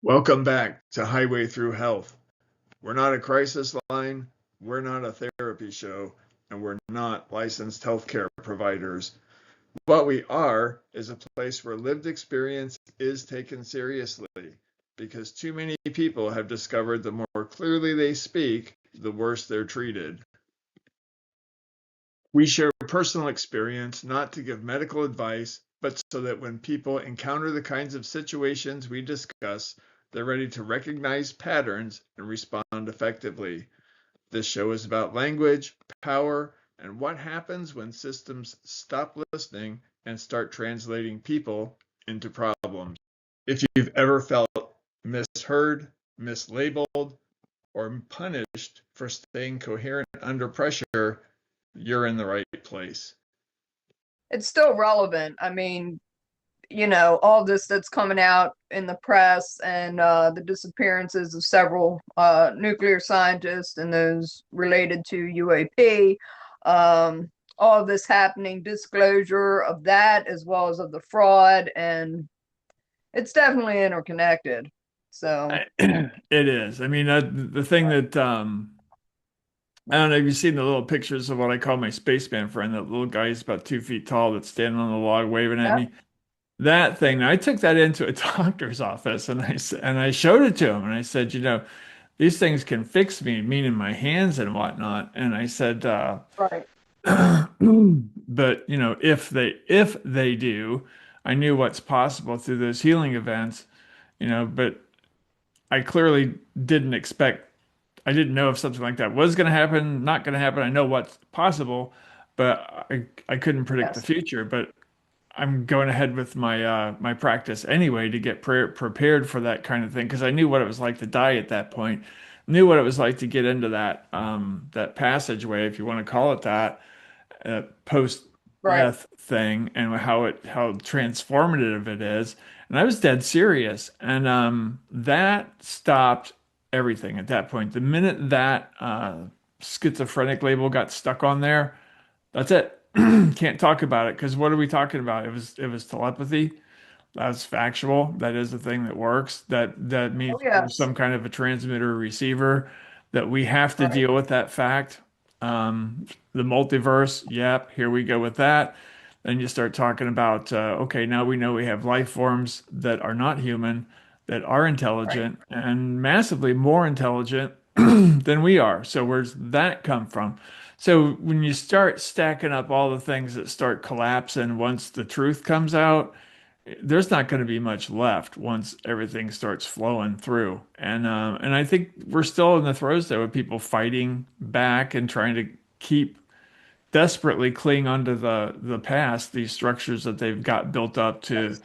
Welcome back to Highway Through Health. We're not a crisis line, we're not a therapy show, and we're not licensed healthcare providers. What we are is a place where lived experience is taken seriously because too many people have discovered the more clearly they speak, the worse they're treated. We share personal experience not to give medical advice, but so that when people encounter the kinds of situations we discuss, they're ready to recognize patterns and respond effectively. This show is about language, power, and what happens when systems stop listening and start translating people into problems. If you've ever felt misheard, mislabeled, or punished for staying coherent under pressure, you're in the right place. It's still relevant. I mean, all this that's coming out in the press and the disappearances of several nuclear scientists and those related to UAP, all of this happening, disclosure of that as well as of the fraud, and it's definitely interconnected. So, It is. I mean, the thing that I don't know if you've seen the little pictures of what I call my spaceman friend, that little guy is about 2 feet tall that's standing on the log waving at yeah, me. That thing, I took that into a doctor's office and I showed it to him and I said, these things can fix me, meaning my hands and whatnot. And I said, right. but if they do, I knew what's possible through those healing events, but I clearly didn't expect, I didn't know if something like that was going to happen, not going to happen. I know what's possible, but I couldn't predict the Yes. future. But I'm going ahead with my practice anyway to get prepared for that kind of thing because I knew what it was like to die at that point, knew what it was like to get into that passageway, if you want to call it that, post Right. death thing, and how transformative it is. And I was dead serious, and that stopped everything at that point. The minute that schizophrenic label got stuck on there, that's it. Can't talk about it because what are we talking about? It was telepathy. That's factual. That is the thing that works. That Oh, means there's yes. some kind of a transmitter or receiver that we have to Right. deal with that fact. The multiverse, yep, here we go with that. Then you start talking about okay, now we know we have life forms that are not human, that are Right. intelligent and massively more intelligent than we are. So where's that come from? So when you start stacking up all the things that start collapsing once the truth comes out, there's not going to be much left once everything starts flowing through. And I think we're still in the throes there with people fighting back and trying to keep desperately cling onto the past, these structures that they've got built up to,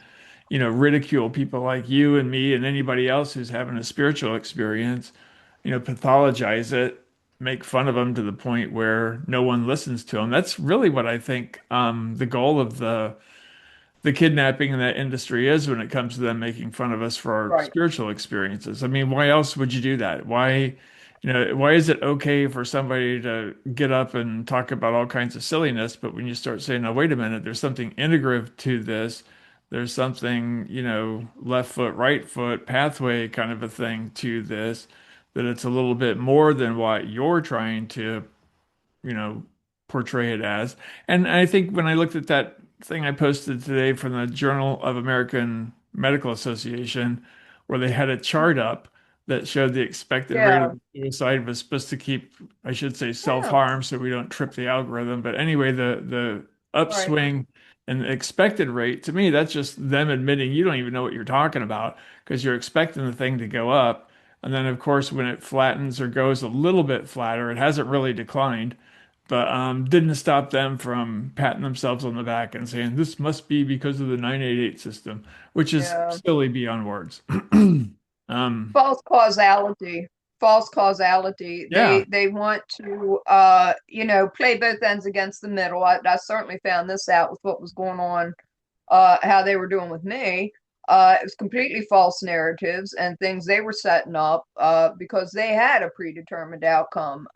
Yes. ridicule people like you and me and anybody else who's having a spiritual experience, pathologize it, make fun of them to the point where no one listens to them. That's really what I think the goal of the kidnapping in that industry is when it comes to them making fun of us for our Right. spiritual experiences. I mean, why else would you do that? Why is it okay for somebody to get up and talk about all kinds of silliness, but when you start saying, "No, wait a minute, there's something integrative to this. There's something, left foot, right foot, pathway kind of a thing to this, that it's a little bit more than what you're trying to you know, portray it as. And I think when I looked at that thing I posted today from the Journal of American Medical Association, where they had a chart up that showed the expected rate Yeah. of suicide was supposed to keep, I should say, Yeah. self-harm so we don't trip the algorithm. But anyway, the Right. upswing and the expected rate, to me, that's just them admitting you don't even know what you're talking about because you're expecting the thing to go up. And then, of course, when it flattens or goes a little bit flatter, it hasn't really declined, but didn't stop them from patting themselves on the back and saying this must be because of the 988 system, which is Yeah. silly beyond words. um, False causality. False causality. yeah, They want to play both ends against the middle. I certainly found this out with what was going on, how they were doing with me. It was completely false narratives and things they were setting up because they had a predetermined outcome.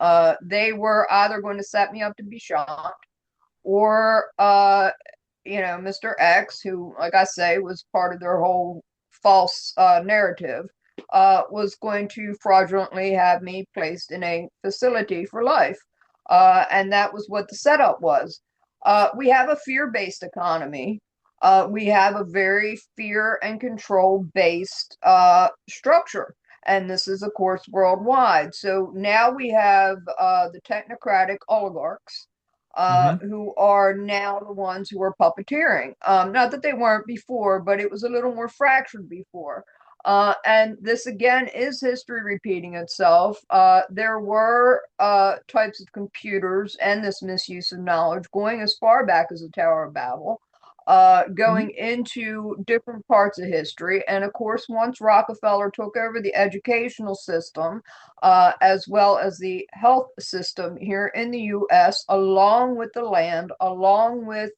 They were either going to set me up to be shot, or Mr. X, who, like I say, was part of their whole false narrative. was going to fraudulently have me placed in a facility for life. And that was what the setup was. We have a fear-based economy. We have a very fear and control-based structure. And this is, of course, worldwide. So now we have the technocratic oligarchs Mm-hmm. who are now the ones who are puppeteering. Not that they weren't before, but it was a little more fractured before. And this again is history repeating itself. There were types of computers and this misuse of knowledge going as far back as the Tower of Babel, going into different parts of history. And of course, once Rockefeller took over the educational system, as well as the health system here in the US, along with the land, along with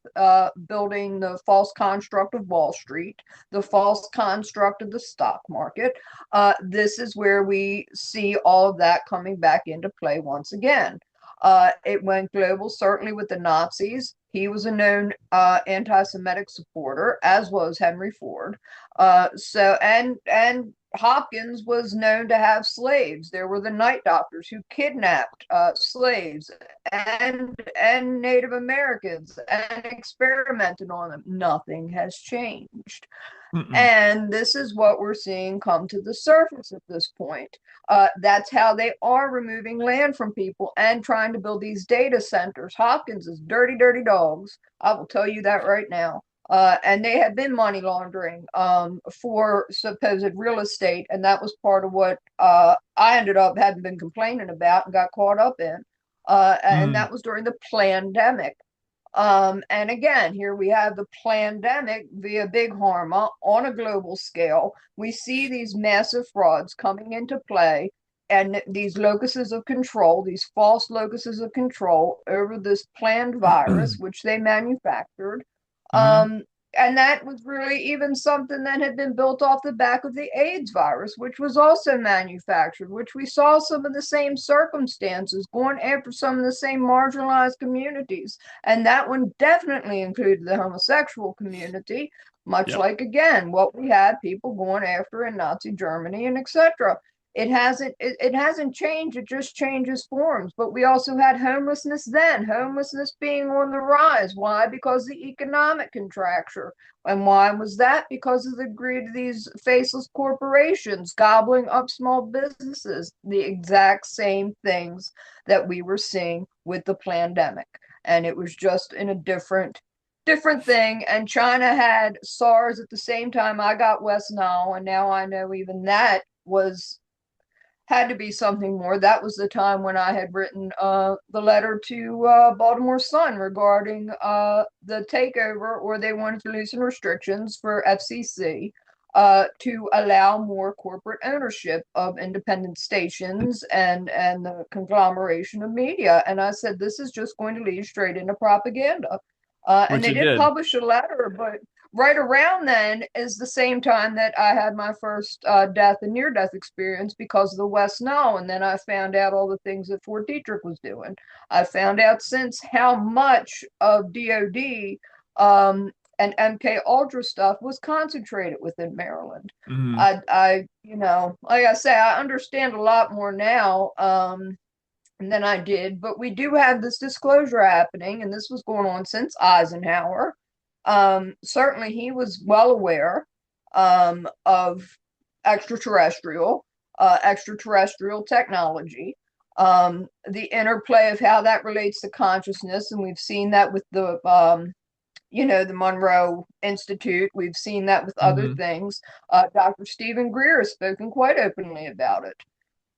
building the false construct of Wall Street, the false construct of the stock market, this is where we see all of that coming back into play once again. It went global, certainly with the Nazis. He was a known anti-Semitic supporter, as was Henry Ford. And Hopkins was known to have slaves. There were the night doctors who kidnapped slaves and Native Americans and experimented on them. Nothing has changed. Mm-mm. And this is what we're seeing come to the surface at this point. That's how they are removing land from people and trying to build these data centers. Hopkins is dirty, dirty dogs. I will tell you that right now. And they have been money laundering for supposed real estate. And that was part of what I ended up having been complaining about and got caught up in. And that was during the pandemic. And again, here we have the pandemic via Big Pharma on a global scale. We see these massive frauds coming into play and these locuses of control, these false locuses of control over this planned virus, which they manufactured. Mm-hmm. And that was really even something that had been built off the back of the AIDS virus, which was also manufactured, which we saw some of the same circumstances going after some of the same marginalized communities. And that one definitely included the homosexual community, much Yep. like, again, what we had people going after in Nazi Germany and etc. It hasn't changed, it just changes forms. But we also had homelessness then, homelessness being on the rise. Why? Because the economic contraction. And why was that? Because of the greed of these faceless corporations gobbling up small businesses, the exact same things that we were seeing with the pandemic. And it was just in a different thing. And China had SARS at the same time I got West Nile, and now I know even that was had to be something more. That was the time when I had written the letter to Baltimore Sun regarding the takeover, or they wanted to loosen restrictions for FCC to allow more corporate ownership of independent stations and the conglomeration of media. And I said, this is just going to lead straight into propaganda. And Which they it did did. publish a letter, but right around then is the same time that I had my first death and near-death experience because of the West Nile. And then I found out all the things that Fort Detrick was doing. I found out since how much of DOD and MK Ultra stuff was concentrated within Maryland. Mm-hmm. Like I say, I understand a lot more now than I did, but we do have this disclosure happening, and this was going on since Eisenhower. Certainly he was well aware of extraterrestrial technology, the interplay of how that relates to consciousness, and we've seen that with the the Monroe Institute. We've seen that with other Mm-hmm. things. Dr. Stephen Greer has spoken quite openly about it.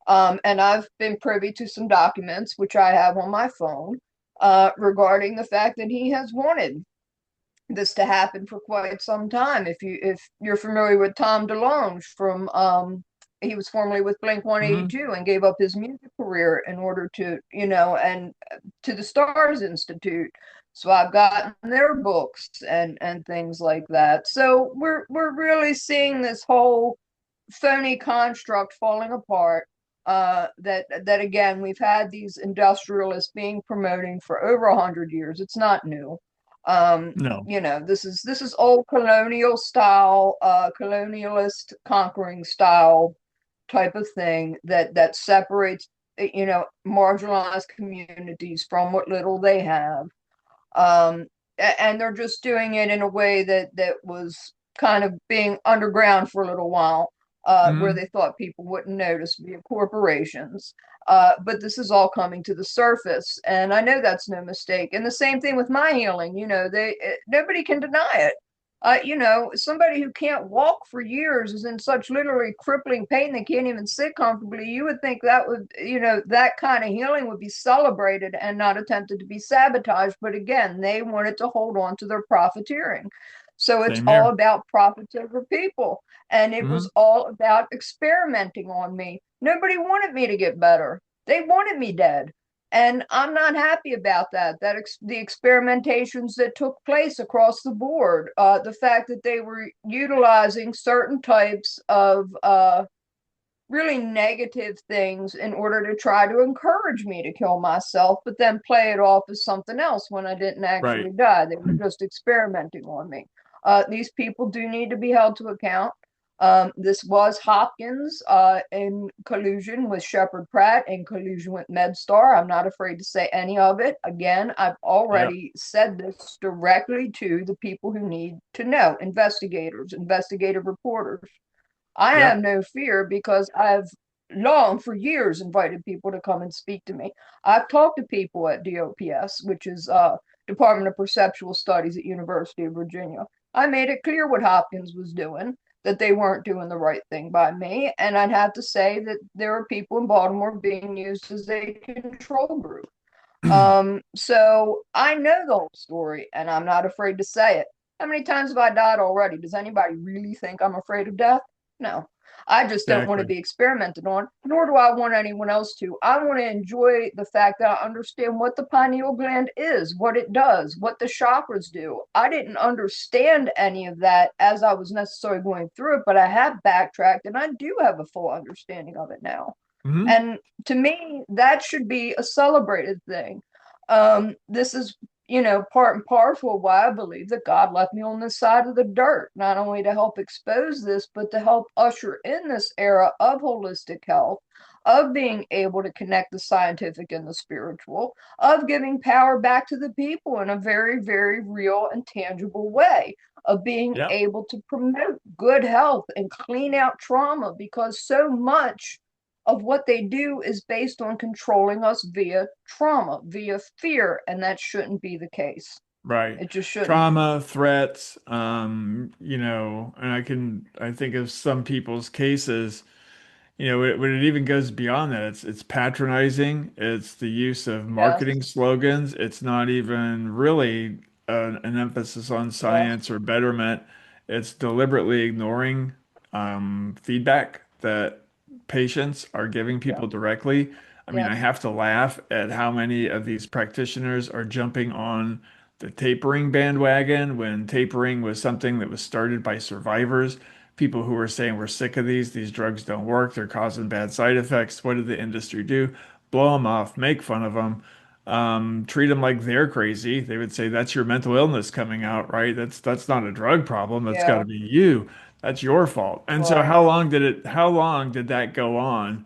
And I've been privy to some documents, which I have on my phone, regarding the fact that he has wanted this to happen for quite some time. If you're familiar with Tom DeLonge from he was formerly with Blink Mm-hmm. 182 and gave up his music career in order to, and to the Stars Institute. So I've gotten their books and things like that. So we're really seeing this whole phony construct falling apart. That again, we've had these industrialists being promoting for over 100 years. It's not new. No. This is old colonial style, colonialist conquering style type of thing that separates, marginalized communities from what little they have. And they're just doing it in a way that was kind of being underground for a little while, where Hmm. they thought people wouldn't notice via corporations. But this is all coming to the surface, and I know that's no mistake. And the same thing with my healing. Nobody can deny it. Somebody who can't walk for years is in such literally crippling pain they can't even sit comfortably. You would think that would, that kind of healing would be celebrated and not attempted to be sabotaged. But again, they wanted to hold on to their profiteering. So it's Same all here. about profits over people. And it Hmm. was all about experimenting on me. Nobody wanted me to get better. They wanted me dead. And I'm not happy about that. The experimentations that took place across the board, the fact that they were utilizing certain types of really negative things in order to try to encourage me to kill myself, but then play it off as something else when I didn't Right. actually die. They were just experimenting on me. These people do need to be held to account. This was Hopkins in collusion with Shepard Pratt, in collusion with MedStar. I'm not afraid to say any of it. Again, I've Yeah. already said this directly to the people who need to know, investigators, investigative reporters. I have Yep. no fear because I've long for years invited people to come and speak to me. I've talked to people at DOPS, which is Department of Perceptual Studies at University of Virginia. I made it clear what Hopkins was doing, that they weren't doing the right thing by me, and I'd have to say that there are people in Baltimore being used as a control group. So I know the whole story, and I'm not afraid to say it. How many times have I died already? Does anybody really think I'm afraid of death? No. I just don't want to Exactly. be experimented on, nor do I want anyone else to. I want to enjoy the fact that I understand what the pineal gland is, what it does, what the chakras do. I didn't understand any of that as I was necessarily going through it, but I have backtracked and I do have a full understanding of it now. Hmm. And to me, that should be a celebrated thing. This is, part and parcel of why I believe that God left me on this side of the dirt, not only to help expose this, but to help usher in this era of holistic health, of being able to connect the scientific and the spiritual, of giving power back to the people in a very, very real and tangible way, of being Yep. able to promote good health and clean out trauma, because so much of what they do is based on controlling us via trauma, via fear, and that shouldn't be the case. Right. It just shouldn't be. Trauma, threats, and I think of some people's cases, when it even goes beyond that, it's patronizing. It's the use of marketing Yes, slogans. It's not even really an emphasis on yes, science or betterment. It's deliberately ignoring feedback that patients are giving yeah, people directly. I mean, I yes, have to laugh at how many of these practitioners are jumping on the tapering bandwagon when tapering was something that was started by survivors, people who were saying we're sick of these drugs don't work, they're causing bad side effects. What did the industry do? Blow them off, make fun of them, treat them like they're crazy. They would say that's your mental illness coming out, right? That's not a drug problem. That's got yeah, to be you. That's your fault. And so right. how long did that go on?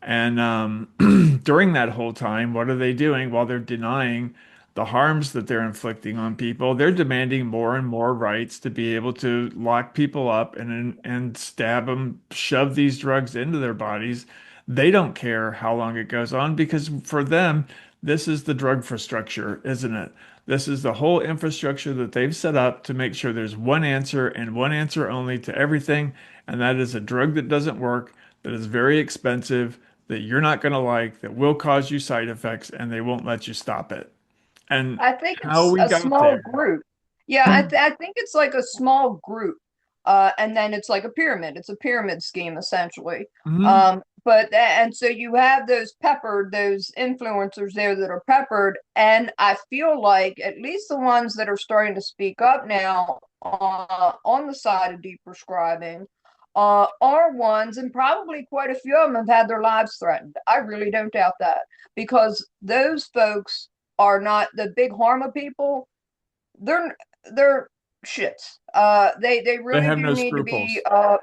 And during that whole time, what are they doing while they're denying the harms that they're inflicting on people? They're demanding more and more rights to be able to lock people up and stab them, shove these drugs into their bodies. They don't care how long it goes on because for them, this is the drug infrastructure, isn't it? This is the whole infrastructure that they've set up to make sure there's one answer and one answer only to everything, and that is a drug that doesn't work, that is very expensive, that you're not going to like, that will cause you side effects, and they won't let you stop it. And I think how it's we a got small there. group. Yeah, I think it's like a small group. And then it's like a pyramid. It's a pyramid scheme essentially. Mhm. And so you have those influencers there that are peppered, and I feel like at least the ones that are starting to speak up now on the side of deprescribing are ones, and probably quite a few of them have had their lives threatened. I really don't doubt that, because those folks are not the big Harma people. They're they're shits. They They really have do no need to be scruples.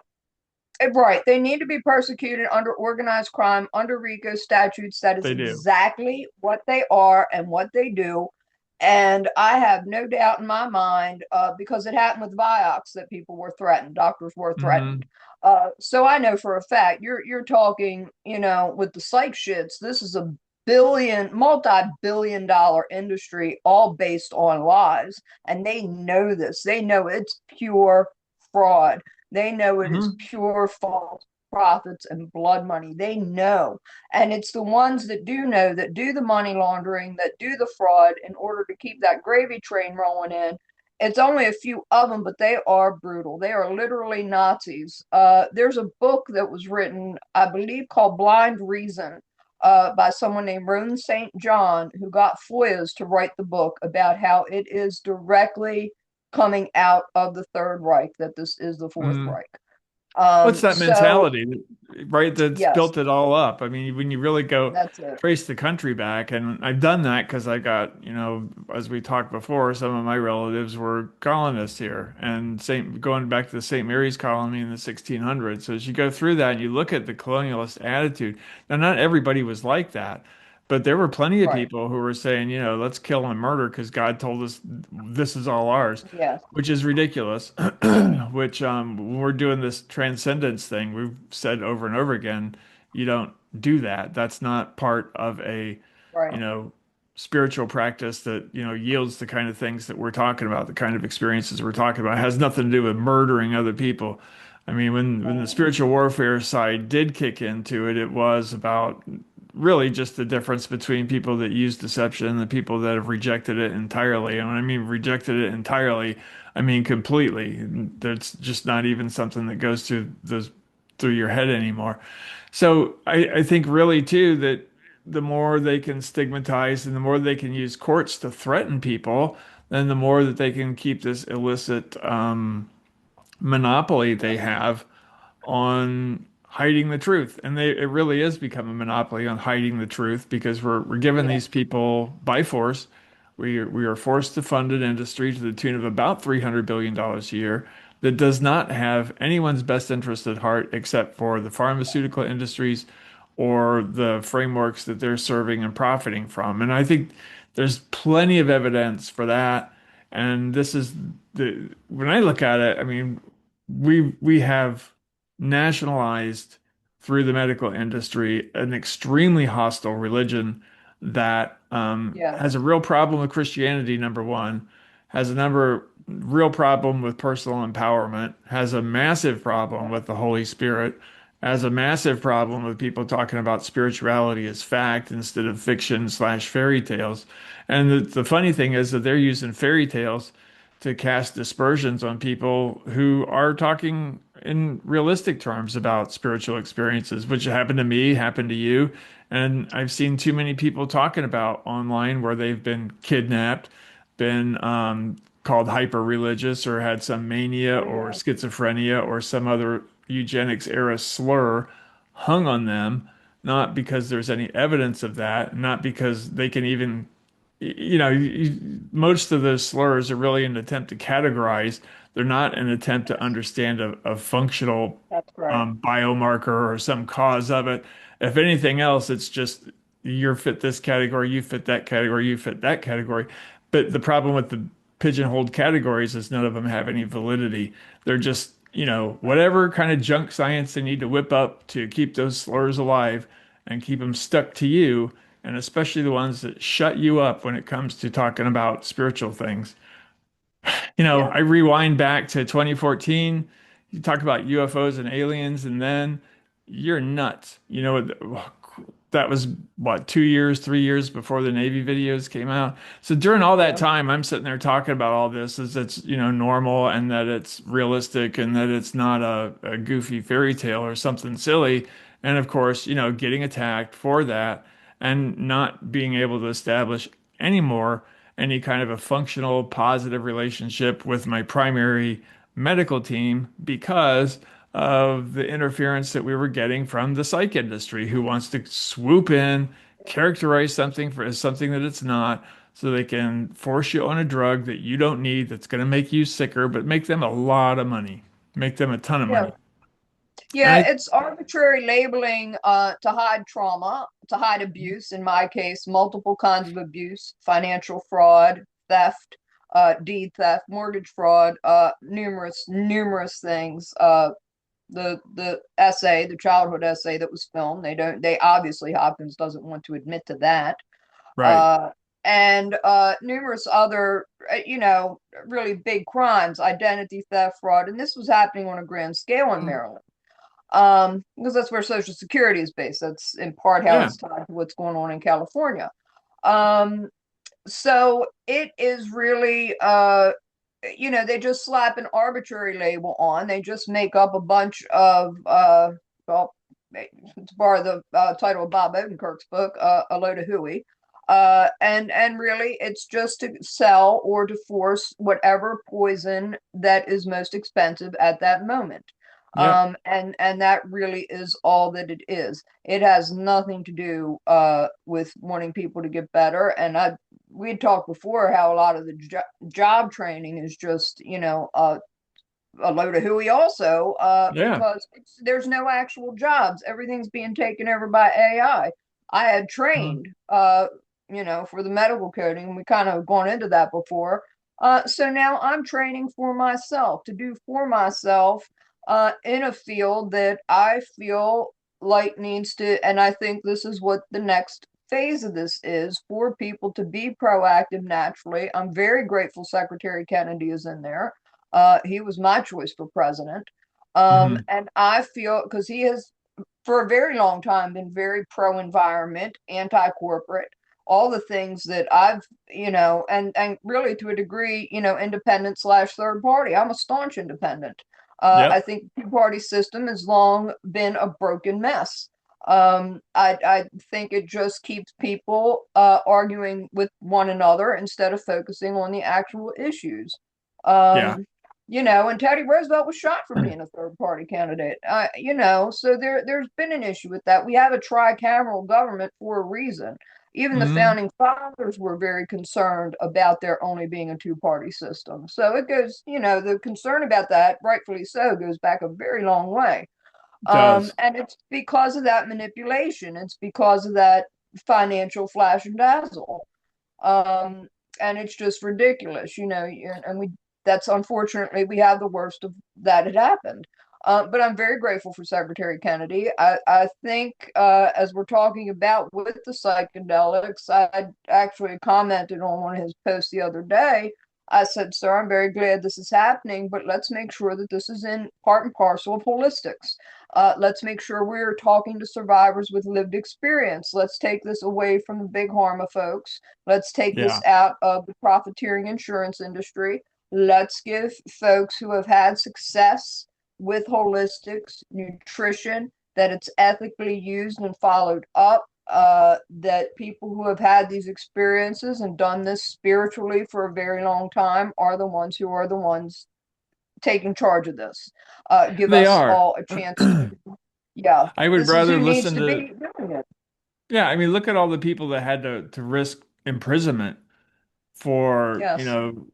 Right. They need to be persecuted under organized crime, under RICO statutes. That is They do. exactly what they are and what they do. And I have no doubt in my mind, because it happened with Vioxx that people were threatened, doctors were threatened. Hmm. So I know for a fact you're talking, with the psych shits. This is a multi-billion dollar industry, all based on lies, and they know this. They know it's pure fraud. They know it is Hmm. pure false profits and blood money. They know. And it's the ones that do know, that do the money laundering, that do the fraud in order to keep that gravy train rolling in. It's only a few of them, but they are brutal. They are literally Nazis. There's a book that was written, I believe, called Blind Reason, by someone named Ronan St. John, who got FOIAs to write the book about how it is directly coming out of the Third Reich, that this is the Fourth Hmm. Reich. What's that So mentality, right? That's yes, built it all up. I mean, when you really go that's it. trace the country back, and I've done that because I got, as we talked before, some of my relatives were colonists here, and going back to the St. Mary's colony in the 1600s. So as you go through that and you look at the colonialist attitude, now not everybody was like that, but there were plenty of Right. people who were saying, let's kill and murder because God told us this is all ours, Yes. which is ridiculous. Which, when we're doing this transcendence thing, we've said over and over again, you don't do that. That's not part of a, Right. you know, spiritual practice that, yields the kind of things that we're talking about, the kind of experiences we're talking about. It has nothing to do with murdering other people. I mean, when the spiritual warfare side did kick into it, it was about really just the difference between people that use deception and the people that have rejected it entirely. And when I mean rejected it entirely, I mean completely. That's just not even something that goes through your head anymore. So I think really too that the more they can stigmatize and the more they can use courts to threaten people, then the more that they can keep this illicit monopoly they have on hiding the truth. And it really is become a monopoly on hiding the truth because we're giving Yeah. these people by force. We are forced to fund an industry to the tune of about $300 billion a year that does not have anyone's best interest at heart except for the pharmaceutical industries or the frameworks that they're serving and profiting from. And I think there's plenty of evidence for that. And this is when I look at it, I mean, we have nationalized through the medical industry an extremely hostile religion that Yeah. has a real problem with Christianity, number one, has a real problem with personal empowerment, has a massive problem with the Holy Spirit, has a massive problem with people talking about spirituality as fact instead of fiction/fairy tales. And the funny thing is that they're using fairy tales to cast dispersions on people who are talking in realistic terms about spiritual experiences, which happened to me, happened to you. And I've seen too many people talking about online where they've been kidnapped, been called hyper religious, or had some mania Oh or yeah. schizophrenia or some other eugenics era slur hung on them, not because there's any evidence of that, not because they can even most of those slurs are really an attempt to categorize. They're not an attempt to understand a functional That's right. biomarker or some cause of it. If anything else, it's just you fit this category, you fit that category, you fit that category. But the problem with the pigeonholed categories is none of them have any validity. They're just, whatever kind of junk science they need to whip up to keep those slurs alive and keep them stuck to you, and especially the ones that shut you up when it comes to talking about spiritual things. Yeah. I rewind back to 2014, you talk about UFOs and aliens, and then you're nuts. That was what, 2 years, 3 years before the Navy videos came out. So during all that Yeah. time, I'm sitting there talking about all this as it's, normal and that it's realistic and that it's not a goofy fairy tale or something silly. And of course, getting attacked for that and not being able to establish anymore any kind of a functional, positive relationship with my primary medical team because of the interference that we were getting from the psych industry, who wants to swoop in, characterize something as something that it's not, so they can force you on a drug that you don't need, that's going to make you sicker, but make them a lot of money, make them a ton of Yeah. money. And Yeah, it's arbitrary labeling to hide trauma, to hide abuse, in my case, multiple kinds of abuse, financial fraud, theft, deed theft, mortgage fraud, numerous things. The essay, the childhood essay that was filmed, they obviously Hopkins doesn't want to admit to that. right. Uh, and numerous other, really big crimes, identity theft, fraud, and this was happening on a grand scale in Maryland. Because that's where Social Security is based. That's in part how Yeah. it's tied to what's going on in California. Um, so it is really, they just slap an arbitrary label on. They just make up a bunch of, well, to borrow the title of Bob Odenkirk's book, a load of hooey. And really, it's just to sell or to force whatever poison that is most expensive at that moment. Yep. And that really is all that it is. It has nothing to do with wanting people to get better. And we had talked before how a lot of the job training is just, a load of hooey also, Yeah. because there's no actual jobs. Everything's being taken over by AI. I had Mhm. trained, for the medical coding. We kind of gone into that before. So now I'm training for myself to do for myself in a field that I feel like needs to, and I think this is what the next phase of this is for people to be proactive naturally. I'm very grateful Secretary Kennedy is in there. He was my choice for president. Mhm. And I feel because he has, for a very long time, been very pro environment, anti corporate, all the things that I've, and really to a degree, independent slash third party. I'm a staunch independent. I Yep. think the two-party system has long been a broken mess. I think it just keeps people arguing with one another instead of focusing on the actual issues. Yeah. Um, and Teddy Roosevelt was shot for being a third party candidate. So there's been an issue with that. We have a tricameral government for a reason. Even the Mhm. founding fathers were very concerned about there only being a two-party system. So it goes, the concern about that, rightfully so, goes back a very long way. Does. And it's because of that manipulation. It's because of that financial flash and dazzle. Um, and it's just ridiculous, and that's unfortunately, we have the worst of that had happened. But I'm very grateful for Secretary Kennedy. I think, as we're talking about with the psychedelics, I actually commented on one of his posts the other day. I said, "Sir, I'm very glad this is happening, but let's make sure that this is in part and parcel of holistics. Let's make sure we're talking to survivors with lived experience. Let's take this away from the big pharma folks. Let's take this Yeah. out of the profiteering insurance industry. Let's give folks who have had success with holistics, nutrition, that it's ethically used and followed up, that people who have had these experiences and done this spiritually for a very long time are the ones taking charge of this. Give They us are. all a chance to, yeah, I would this is rather who needs listen to to, be doing it. yeah, I mean, look at all the people that had to risk imprisonment for, Yes,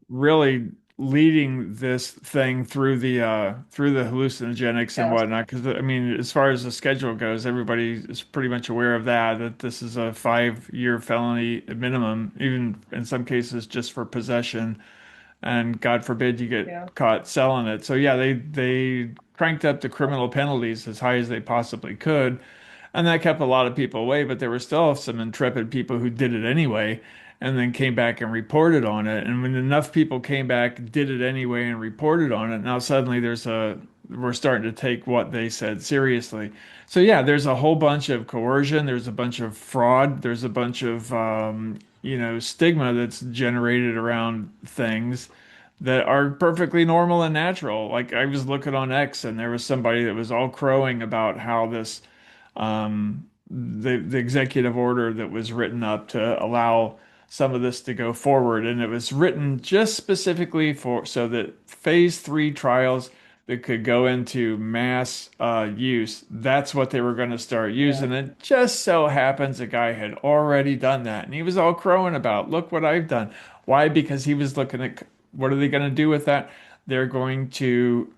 really leading this thing through the hallucinogenics and yes, whatnot. Because I mean, as far as the schedule goes, everybody is pretty much aware of that this is a 5-year felony minimum, even in some cases just for possession, and God forbid you get yeah, caught selling it. So yeah, they cranked up the criminal penalties as high as they possibly could. And that kept a lot of people away, but there were still some intrepid people who did it anyway and then came back and reported on it. And when enough people came back, did it anyway, and reported on it, now suddenly we're starting to take what they said seriously. So yeah, there's a whole bunch of coercion, there's a bunch of fraud, there's a bunch of stigma that's generated around things that are perfectly normal and natural. Like I was looking on X and there was somebody that was all crowing about how the executive order that was written up to allow some of this to go forward, and it was written just specifically for so that phase 3 trials that could go into mass use, that's what they were going to start yeah, using. It just so happens a guy had already done that, and he was all crowing about, "Look what I've done." Why? Because he was looking at what are they going to do with that? They're going to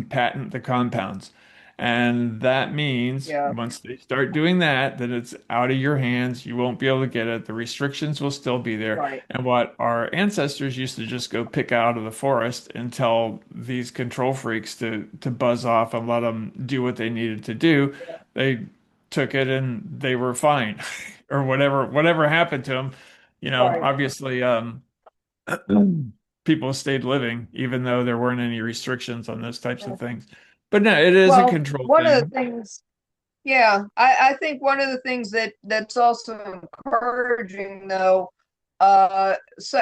patent the compounds. And that means Yeah, once they start doing that, then it's out of your hands. You won't be able to get it. The restrictions will still be there. right. And what our ancestors used to just go pick out of the forest and tell these control freaks to buzz off and let them do what they needed to do, Yeah, they took it and they were fine, or whatever happened to them. right. Obviously, people stayed living even though there weren't any restrictions on those types Yeah. of things. But no, it is a Well, control one of the thing. things, yeah, I think one of the things that's also encouraging though, so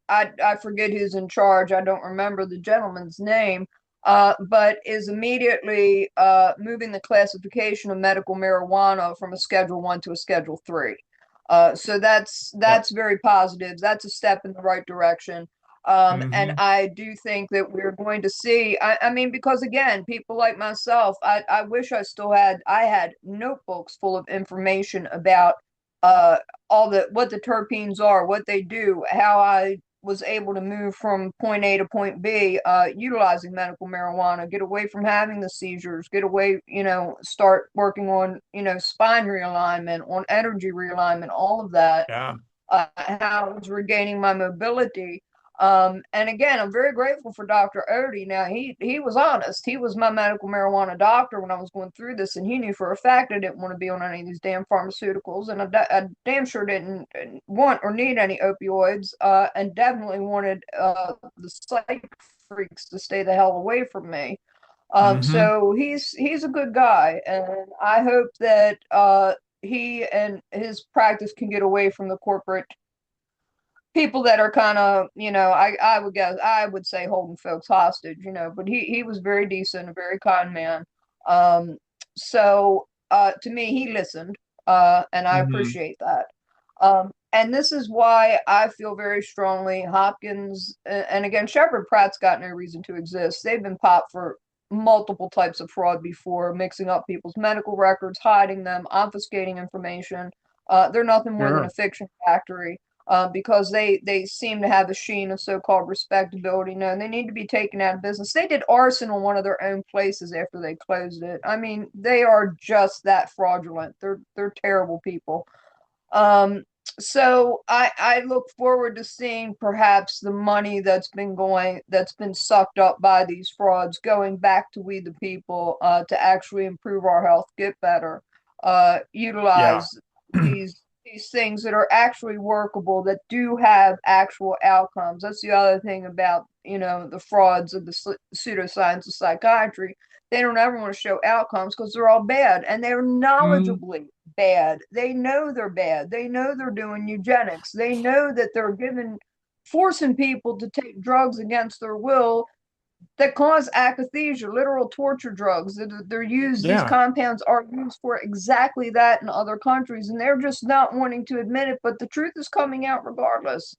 I forget who's in charge. I don't remember the gentleman's name, but is immediately moving the classification of medical marijuana from a Schedule 1 to a Schedule 3. So Yep. that's very positive. That's a step in the right direction. And Hmm. I do think that we're going to see, I mean, because again, people like myself, I wish I had notebooks full of information about uh, all what the terpenes are, what they do, how I was able to move from point A to point B, utilizing medical marijuana, get away from having the seizures, get away, start working on, spine realignment, on energy realignment, all of that, Yeah. how I was regaining my mobility. And again, I'm very grateful for Dr. Odie. Now, he was honest. He was my medical marijuana doctor when I was going through this, and he knew for a fact I didn't want to be on any of these damn pharmaceuticals, and I damn sure didn't want or need any opioids, and definitely wanted the psych freaks to stay the hell away from me. Hmm. So he's a good guy, and I hope that he and his practice can get away from the corporate people that are kind of, I would say holding folks hostage, but he was very decent, a very kind man. Um, so to me, he listened, and I Hmm. appreciate that. And this is why I feel very strongly Hopkins, and again, Shepherd Pratt's got no reason to exist. They've been popped for multiple types of fraud before, mixing up people's medical records, hiding them, obfuscating information. They're nothing more than a Sure. fiction factory, because they seem to have a sheen of so-called respectability. No, they need to be taken out of business. They did arson on one of their own places after they closed it. I mean, they are just that fraudulent. They're terrible people. Um, so I look forward to seeing perhaps the money that's been sucked up by these frauds going back to we the people, to actually improve our health, get better, Yeah. utilize these things that are actually workable, that do have actual outcomes. That's the other thing about, the frauds of the pseudoscience of psychiatry. They don't ever want to show outcomes because they're all bad, and they're Mm. knowledgeably bad. They know they're bad. They know they're doing eugenics. They know that they're forcing people to take drugs against their will that cause akathisia, literal torture drugs. They're used, these Yeah. compounds are used for exactly that in other countries, and they're just not wanting to admit it, but the truth is coming out regardless.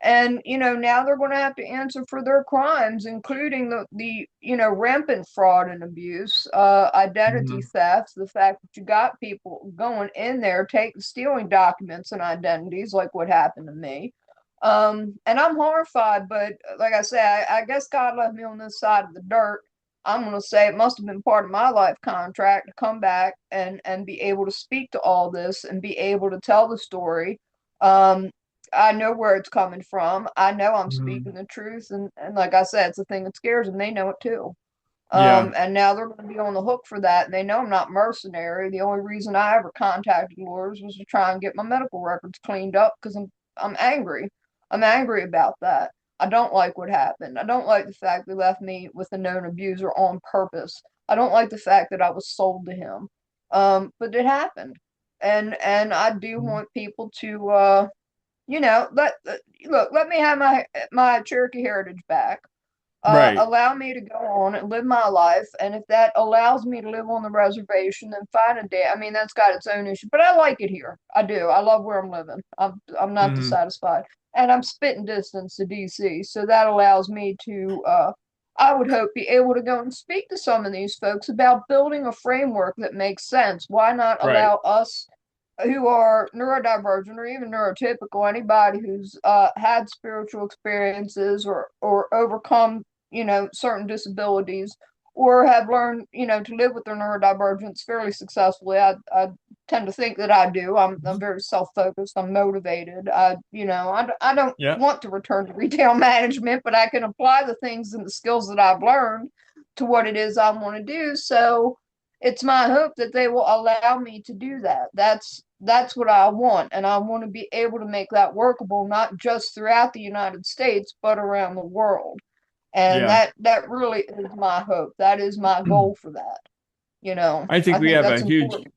And now they're going to have to answer for their crimes, including the rampant fraud and abuse, identity Hmm. theft, the fact that you got people going in there stealing documents and identities, like what happened to me. And I'm horrified, but like I say, I guess God left me on this side of the dirt. I'm gonna say it must have been part of my life contract to come back and be able to speak to all this and be able to tell the story. Um, I know where it's coming from. I know I'm speaking Hmm. the truth, and like I said, it's the thing that scares them. They know it too. Yeah. And now they're going to be on the hook for that, and they know I'm not mercenary. The only reason I ever contacted lawyers was to try and get my medical records cleaned up because I'm angry. I'm angry about that. I don't like what happened. I don't like the fact they left me with a known abuser on purpose. I don't like the fact that I was sold to him. But it happened, and I do want people to, let me have my Cherokee heritage back, Right. allow me to go on and live my life. And if that allows me to live on the reservation, then fine and day. I mean, that's got its own issue, but I like it here. I do. I love where I'm living. I'm not Hmm. dissatisfied, and I'm spitting distance to DC, so that allows me to, I would hope, be able to go and speak to some of these folks about building a framework that makes sense. Why not Right. allow us who are neurodivergent or even neurotypical, anybody who's had spiritual experiences or overcome, certain disabilities, or have learned, to live with their neurodivergence fairly successfully. I tend to think that I do. I'm very self-focused. I'm motivated. I don't Yeah. want to return to retail management, but I can apply the things and the skills that I've learned to what it is I want to do. So it's my hope that they will allow me to do that. That's what I want, and I want to be able to make that workable, not just throughout the United States, but around the world. And Yeah. that really is my hope. That is my goal for that. I think I we think have a that's huge, important.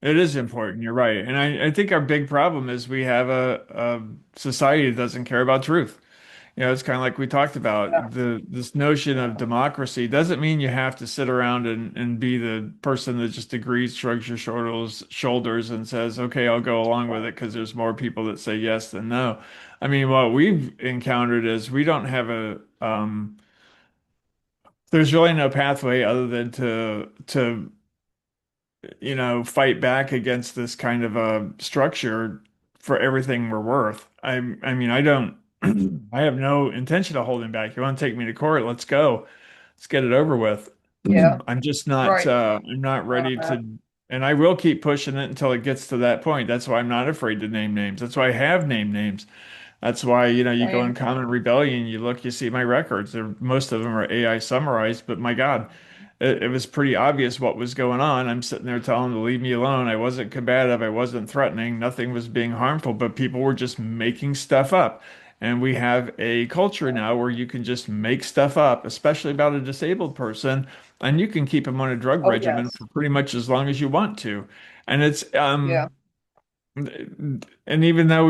it is important. You're right. And I think our big problem is we have a society that doesn't care about truth. It's kind of like we talked about this notion of democracy doesn't mean you have to sit around and be the person that just agrees, shrugs your shoulders and says, okay, I'll go along with it because there's more people that say yes than no. I mean, what we've encountered is we don't have there's really no pathway other than to fight back against this kind of a structure for everything we're worth. I mean, I don't, I have no intention of holding back. You want to take me to court? Let's go. Let's get it over with. Yeah, I'm just not, right. I'm not ready to, and I will keep pushing it until it gets to that point. That's why I'm not afraid to name names. That's why I have named names. That's why, you go in Same. Common Rebellion, you look, you see my records. Most of them are AI summarized, but my God, it was pretty obvious what was going on. I'm sitting there telling them to leave me alone. I wasn't combative. I wasn't threatening. Nothing was being harmful, but people were just making stuff up. And we have a culture now where you can just make stuff up, especially about a disabled person, and you can keep them on a drug Oh, regimen yes. for pretty much as long as you want to. And it's Yeah. and even though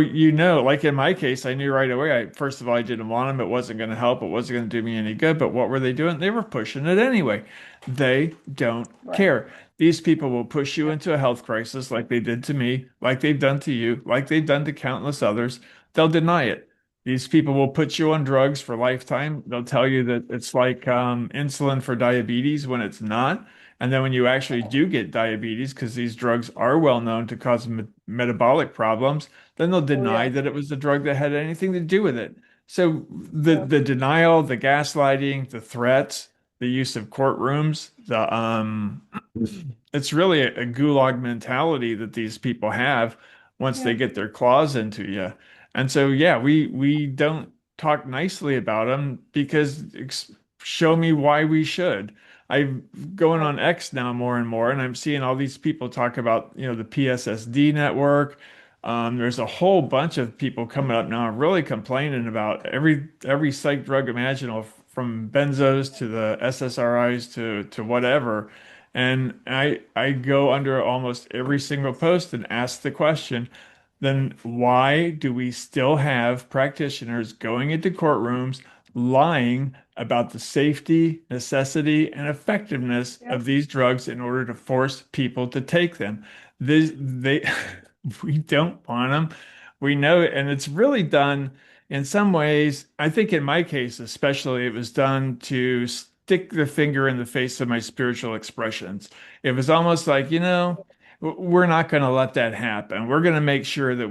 like in my case, I knew right away, first of all, I didn't want them. It wasn't going to help. It wasn't going to do me any good. But what were they doing? They were pushing it anyway. They don't Right. care. These people will push you into a health crisis like they did to me, like they've done to you, like they've done to countless others. They'll deny it. These people will put you on drugs for lifetime. They'll tell you that it's like insulin for diabetes when it's not. And then when you actually do get diabetes, because these drugs are well known to cause metabolic problems, then they'll Oh, deny yeah. that it was the drug that had anything to do with it. So the Yeah. the denial, the gaslighting, the threats, the use of courtrooms, the it's really a gulag mentality that these people have once Yeah. they get their claws into you. And so yeah, we don't talk nicely about them because show me why we should. I'm going Right. on X now more and more, and I'm seeing all these people talk about, the PSSD network. There's a whole bunch of people coming up now really complaining about every psych drug imaginable, from benzos to the SSRIs to whatever. And I go under almost every single post and ask the question, then why do we still have practitioners going into courtrooms lying about the safety, necessity, and effectiveness Yeah. of these drugs in order to force people to take them? They we don't want them. We know it, and it's really done in some ways. I think in my case, especially, it was done to stick the finger in the face of my spiritual expressions. It was almost like, we're not going to let that happen. We're going to make sure that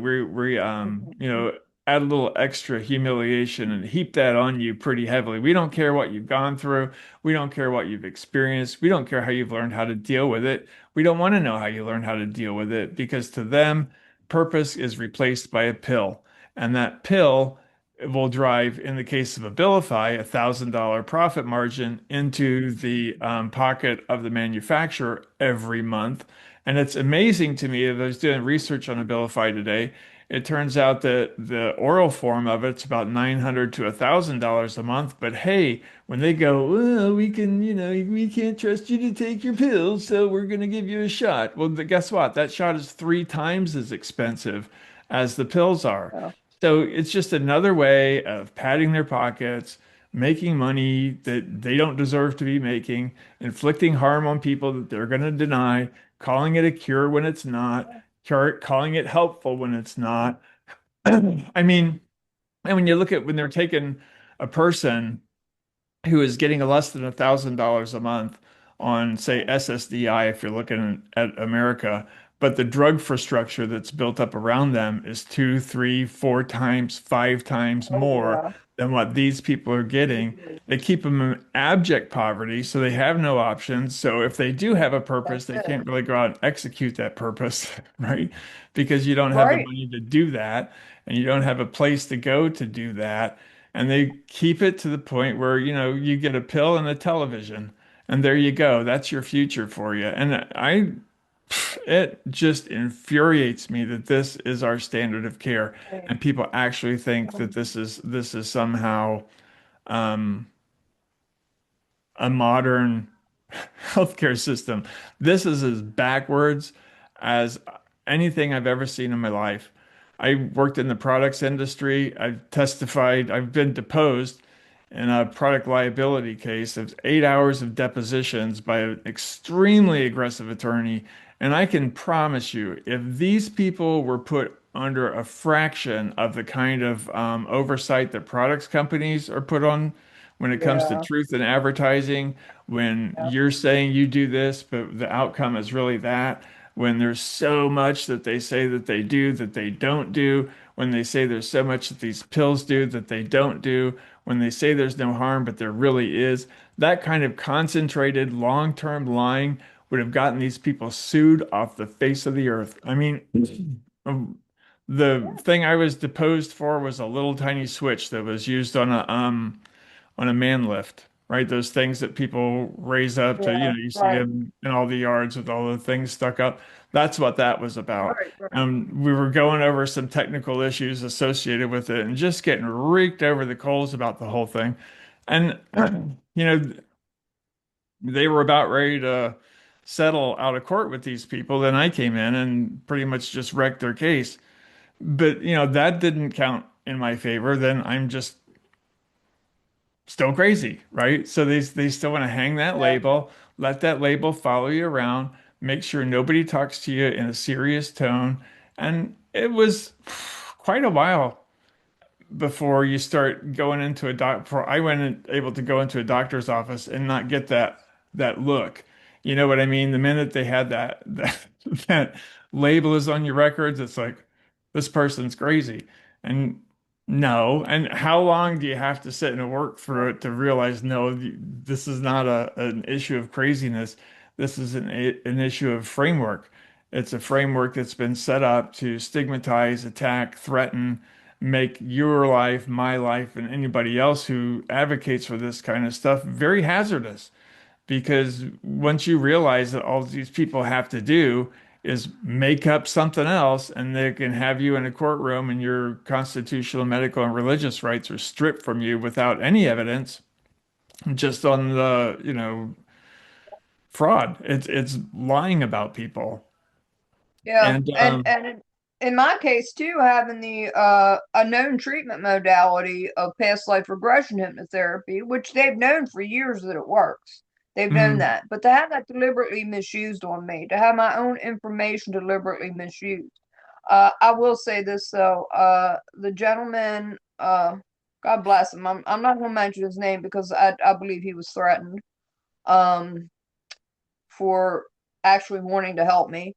add a little extra humiliation and heap that on you pretty heavily. We don't care what you've gone through. We don't care what you've experienced. We don't care how you've learned how to deal with it. We don't want to know how you learn how to deal with it, because to them, purpose is replaced by a pill. And that pill will drive, in the case of Abilify, $1,000 profit margin into the pocket of the manufacturer every month. And it's amazing to me that I was doing research on Abilify today. It turns out that the oral form of it's about $900 to $1,000 a month. But hey, when they go, well, we can't trust you to take your pills, so we're going to give you a shot. Well, guess what? That shot is 3 times as expensive as the pills are. Yeah. So it's just another way of padding their pockets, making money that they don't deserve to be making, inflicting harm on people that they're going to deny, calling it a cure when it's not, calling it helpful when it's not. I mean, and when you look at when they're taking a person who is getting less than $1,000 a month on, say, SSDI if you're looking at America, but the drug infrastructure that's built up around them is 2, 3, 4 times, 5 times Oh, more yeah. than what these people are getting. They keep them in abject poverty, so they have no options. So if they do have a purpose, That's they it. can't really go out and execute that purpose, right? Because you don't have the Right. money to do that, and you don't have a place to go to do that. And they keep it to the point where, you get a pill and a television, and there you go. That's your future for you. And it just infuriates me that this is our standard of care, Right. and people actually think that this is somehow um, a modern healthcare system. This is as backwards as anything I've ever seen in my life. I worked in the products industry. I've testified. I've been deposed in a product liability case of 8 hours of depositions by an extremely aggressive attorney. And I can promise you, if these people were put under a fraction of the kind of oversight that products companies are put on when it comes to Yeah. truth in advertising, when Yeah. you're saying you do this, but the outcome is really that, when there's so much that they say that they do that they don't do, when they say there's so much that these pills do that they don't do, when they say there's no harm, but there really is, that kind of concentrated long-term lying would have gotten these people sued off the face of the earth. I mean, the thing I was deposed for was a little tiny switch that was used on a man lift, right? Those things that people raise up to, Yeah. you see Right. them in all the yards with all the things stuck up. That's what that was about. Right. Right. We were going over some technical issues associated with it and just getting reeked over the coals about the whole thing. And, you know, they were about ready to settle out of court with these people. Then I came in and pretty much just wrecked their case. But, that didn't count in my favor. Then I'm just still crazy, right? So they still want to hang that Yeah. label, let that label follow you around, make sure nobody talks to you in a serious tone. And it was quite a while before you start going into a before I went able to go into a doctor's office and not get that look. You know what I mean? The minute they had that label is on your records, it's like this person's crazy. And no, and how long do you have to sit and work through it to realize no, this is not an issue of craziness. This is an issue of framework. It's a framework that's been set up to stigmatize, attack, threaten, make your life, my life, and anybody else who advocates for this kind of stuff very hazardous. Because once you realize that all these people have to do is make up something else and they can have you in a courtroom and your constitutional, medical, and religious rights are stripped from you without any evidence, just on the, fraud. It's lying about people. Yeah. And And in my case too, having the a known treatment modality of past life regression hypnotherapy, which they've known for years that it works. They've known mm, that. But to have that deliberately misused on me, to have my own information deliberately misused. I will say this though, the gentleman, God bless him. I'm not gonna mention his name because I believe he was threatened um for actually wanting to help me.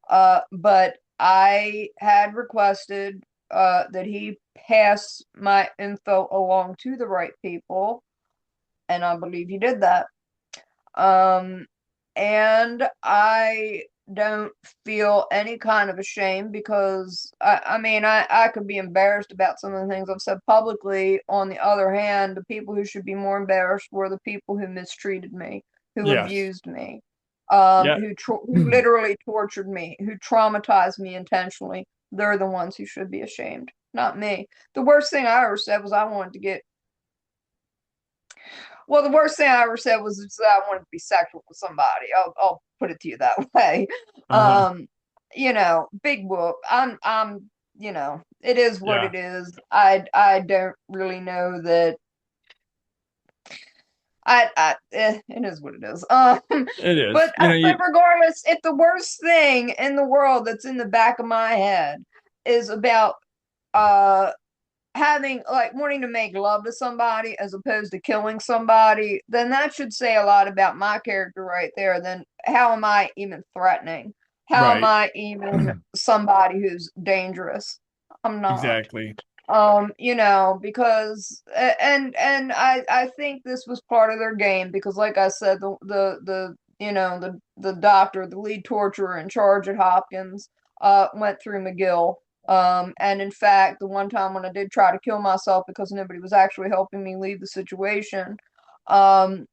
But I had requested that he pass my info along to the right people, and I believe he did that. Um, and I don't feel any kind of a shame because I mean I could be embarrassed about some of the things I've said publicly. On the other hand, the people who should be more embarrassed were the people who mistreated me, who yes. abused me, Yeah. who literally tortured me, who traumatized me intentionally. They're the ones who should be ashamed, not me. The worst thing I ever said was I wanted to get well, the worst thing I ever said was that I wanted to be sexual with somebody. I'll put it to you that way. Uh-huh. Big whoop. It is what Yeah. it is. I don't really know that it is what it is. It is. But regardless, if the worst thing in the world that's in the back of my head is about uh having like wanting to make love to somebody as opposed to killing somebody, then that should say a lot about my character right there. Then how am I even threatening? How am Right. I even somebody who's dangerous? I'm not. Exactly. Because and I think this was part of their game because like I said, the doctor, the lead torturer in charge at Hopkins, went through McGill. And in fact, the one time when I did try to kill myself because nobody was actually helping me leave the situation, um,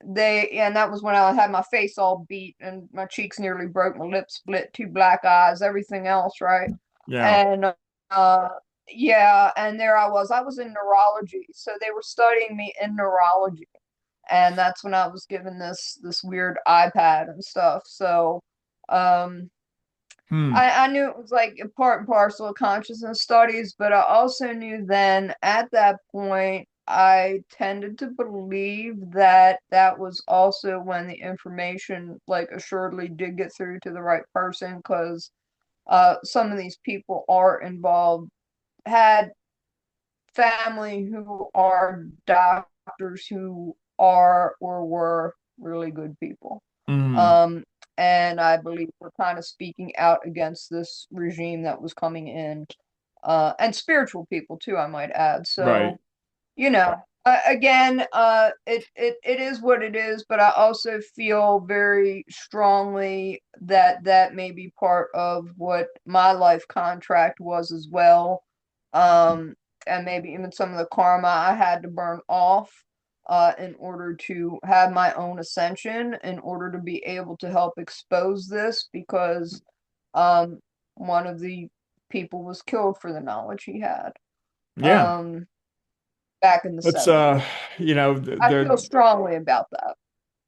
and that was when I had my face all beat and my cheeks nearly broke, my lips split, two black eyes, everything else, right? Yeah. And uh, yeah, and there I was in neurology, so they were studying me in neurology, and that's when I was given this weird iPad and stuff. So, um, Hmm. I knew it was like a part and parcel of consciousness studies, but I also knew then at that point I tended to believe that that was also when the information like assuredly did get through to the right person because some of these people are involved, had family who are doctors who are or were really good people. Hmm. Um, and I believe we're kind of speaking out against this regime that was coming in, and spiritual people too, I might add. Right. So, again, it is what it is, but I also feel very strongly that that may be part of what my life contract was as well. Um, and maybe even some of the karma I had to burn off in order to have my own ascension, in order to be able to help expose this, because um, one of the people was killed for the knowledge he had. Yeah. Um, Back in the Let's 70s. I they're feel strongly about that.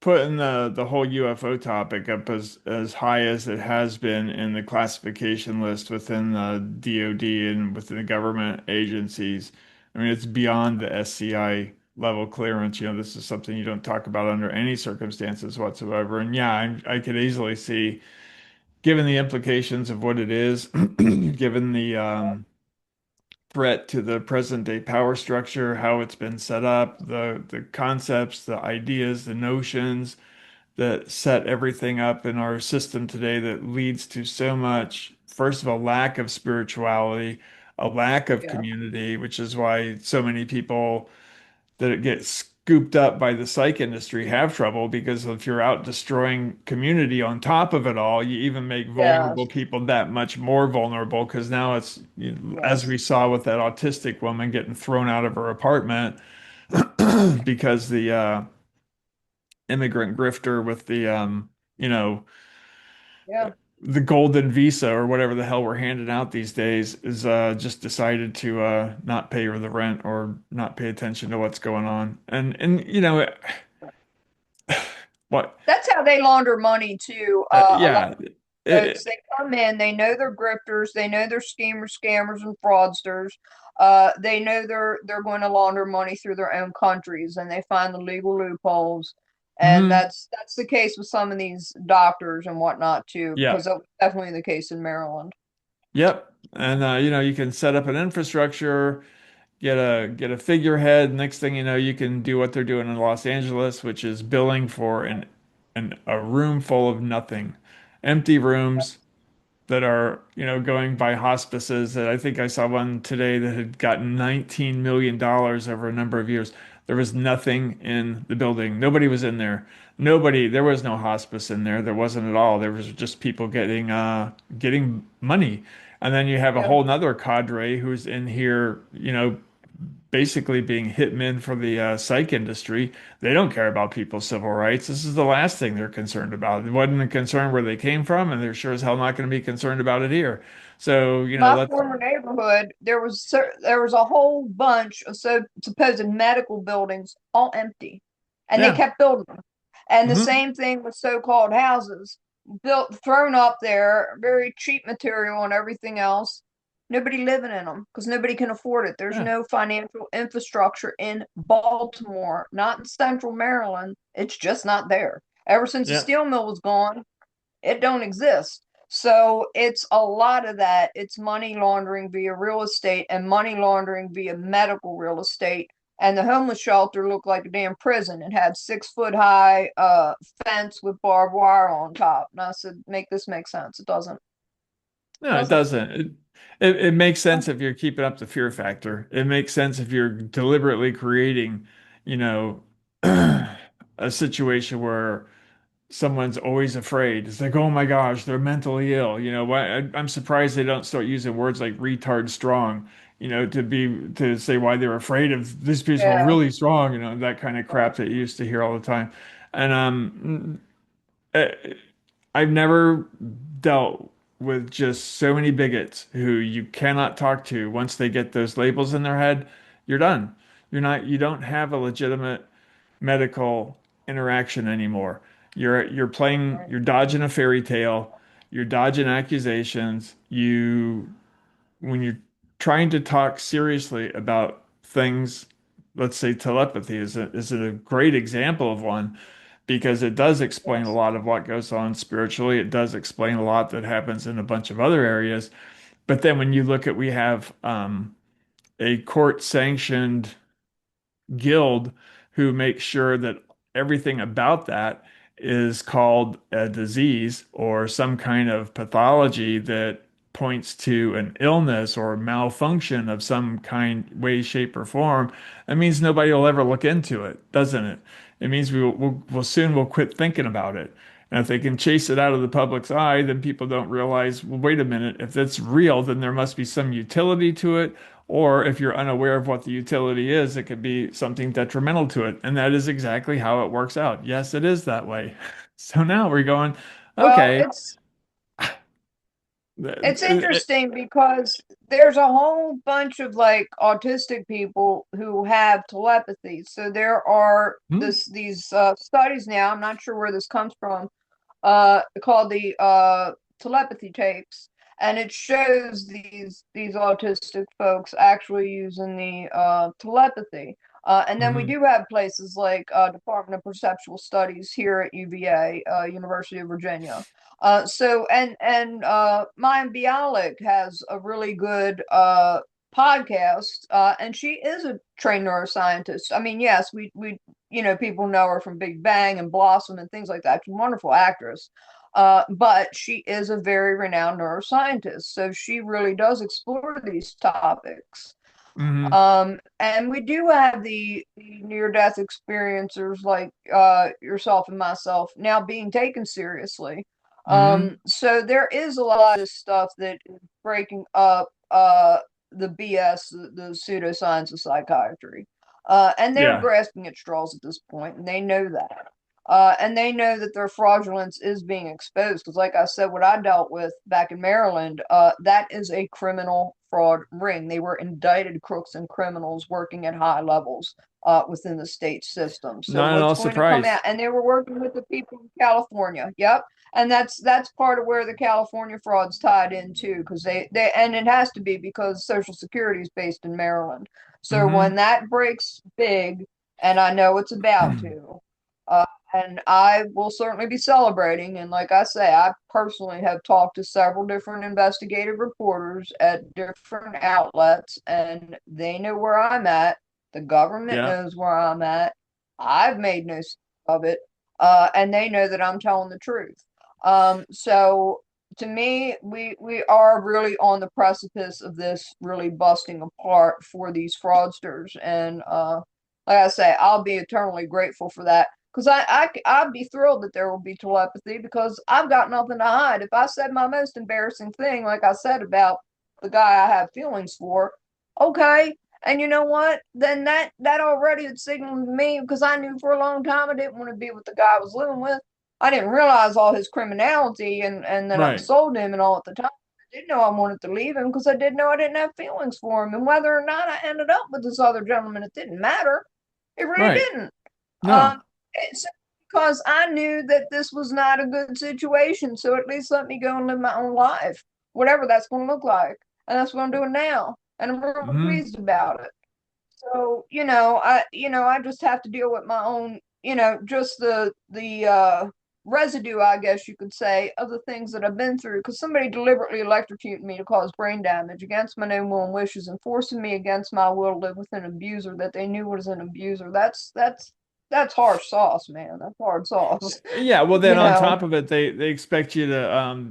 putting the whole UFO topic up as high as it has been in the classification list within the DoD and within the government agencies. I mean, it's beyond the SCI level clearance. This is something you don't talk about under any circumstances whatsoever. And yeah, I could easily see, given the implications of what it is, given the threat to the present day power structure, how it's been set up, the concepts, the ideas, the notions that set everything up in our system today that leads to so much, first of all, lack of spirituality, a lack of Yeah. community, which is why so many people that get scooped up by the psych industry have trouble, because if you're out destroying community on top of it all, you even make vulnerable Yes. people that much more vulnerable, because now it's, as we Yes. saw with that autistic woman getting thrown out of her apartment because the immigrant grifter with the you know Yeah. the golden visa or whatever the hell we're handing out these days is just decided to not pay her the rent or not pay attention to what's going on. And what That's how they launder money too. A lot yeah of it, folks, they come in, they know they're grifters, they know they're schemers, scammers, and fraudsters. They know they're going to launder money through their own countries, and they find the legal loopholes. And mhm, that's the case with some of these doctors and whatnot too, yeah, because that was definitely the case in Maryland. yep. And you can set up an infrastructure, get a figurehead. Next thing you know, you can do what they're doing in Los Angeles, which is billing for a room full of nothing, empty rooms that are, going by hospices. That I think I saw one today that had gotten $19 million over a number of years. There was nothing in the building. Nobody was in there. Nobody, there was no hospice in there. There wasn't at all. There was just people getting money. And then you have a Yeah. whole nother cadre who's in here, basically being hitmen for the psych industry. They don't care about people's civil rights. This is the last thing they're concerned about. It wasn't a concern where they came from, and they're sure as hell not going to be concerned about it here. So, My let's. former neighborhood, there was a whole bunch of supposed medical buildings all empty, and they Yeah. kept building them. And the Hmm. same thing with so-called houses built, thrown up there, very cheap material and everything else. Nobody living in them because nobody can afford it. There's Yeah. no financial infrastructure in Baltimore, not in Central Maryland. It's just not there. Ever since the Yeah. steel mill was gone, it don't exist. So it's a lot of that. It's money laundering via real estate and money laundering via medical real estate. And the homeless shelter looked like a damn prison. It had 6 foot high fence with barbed wire on top. And I said, make this make sense. It doesn't. No, it Doesn't. doesn't. It makes sense if you're keeping up the fear factor. It makes sense if you're deliberately creating, you know, a situation where someone's always afraid. It's like, oh my gosh, they're mentally ill. You know, I'm surprised they don't start using words like retard strong, to say why they're afraid of this people Yeah. really strong, that kind of crap that you used to hear all the time. And uh, I've never dealt with just so many bigots who you cannot talk to once they get those labels in their head. You're done. You don't have a legitimate medical interaction anymore. Right. You're dodging a fairy tale, you're dodging accusations. When you're trying to talk seriously about things, let's say telepathy is a great example of one because it does explain a Yes. lot of what goes on spiritually. It does explain a lot that happens in a bunch of other areas. But then when you look at, we have a court sanctioned guild who makes sure that everything about that is called a disease or some kind of pathology that points to an illness or malfunction of some kind, way, shape, or form. That means nobody will ever look into it, doesn't it? It means we'll soon we'll quit thinking about it. And if they can chase it out of the public's eye, then people don't realize, well, wait a minute, if that's real, then there must be some utility to it. Or if you're unaware of what the utility is, it could be something detrimental to it. And that is exactly how it works out. Yes, it is that way. So now we're going, Well, okay. it's interesting because there's a whole bunch of like autistic people who have telepathy. So there are Hmm, these studies now. I'm not sure where this comes from. Called the telepathy tapes, and it shows these autistic folks actually using the telepathy. And then we hmm, do have places like Department of Perceptual Studies here at UVA, University of Virginia. So Maya Bialik has a really good podcast, and she is a trained neuroscientist. I mean, yes, we people know her from Big Bang and Blossom and things like that. She's a wonderful actress. But she is a very renowned neuroscientist, so she really does explore these topics. hmm, And we do have the near-death experiencers like yourself and myself now being taken seriously. hmm. So there is a lot of this stuff that is breaking up the BS, the pseudoscience of psychiatry. And they're Yeah. grasping at straws at this point, and they know that. And they know that their fraudulence is being exposed. Because, like I said, what I dealt with back in Maryland, that is a criminal fraud ring. They were indicted crooks and criminals working at high levels within the state system. So Not at what's all going to come out? surprised. And they were working with the people in California. Yep. And that's part of where the California fraud's tied in too, because they and it has to be because Social Security is based in Maryland. So when Hmm. that breaks big, and I know it's about to, and I will certainly be celebrating. And like I say, I personally have talked to several different investigative reporters at different outlets, and they know where I'm at. The government Yeah. knows where I'm at. I've made no secret of it, and they know that I'm telling the truth. So to me, we are really on the precipice of this really busting apart for these fraudsters, and like I say, I'll be eternally grateful for that. Because I'd be thrilled that there will be telepathy because I've got nothing to hide. If I said my most embarrassing thing, like I said about the guy I have feelings for, okay. And you know what? Then that already had signaled to me because I knew for a long time I didn't want to be with the guy I was living with. I didn't realize all his criminality and that I Right. sold him and all at the time. I did know I wanted to leave him because I did know I didn't have feelings for him. And whether or not I ended up with this other gentleman, it didn't matter. It really Right. didn't. No. It's because I knew that this was not a good situation. So at least let me go and live my own life, whatever that's going to look like. And that's what I'm doing now. And I'm real Hmm. pleased about it. So, I just have to deal with my own, just the residue, I guess you could say, of the things that I've been through. Because somebody deliberately electrocuted me to cause brain damage against my known will and wishes, and forcing me against my will to live with an abuser that they knew was an abuser. That's harsh sauce, man. That's hard sauce. Yeah, well You then on know? top of it, they expect you to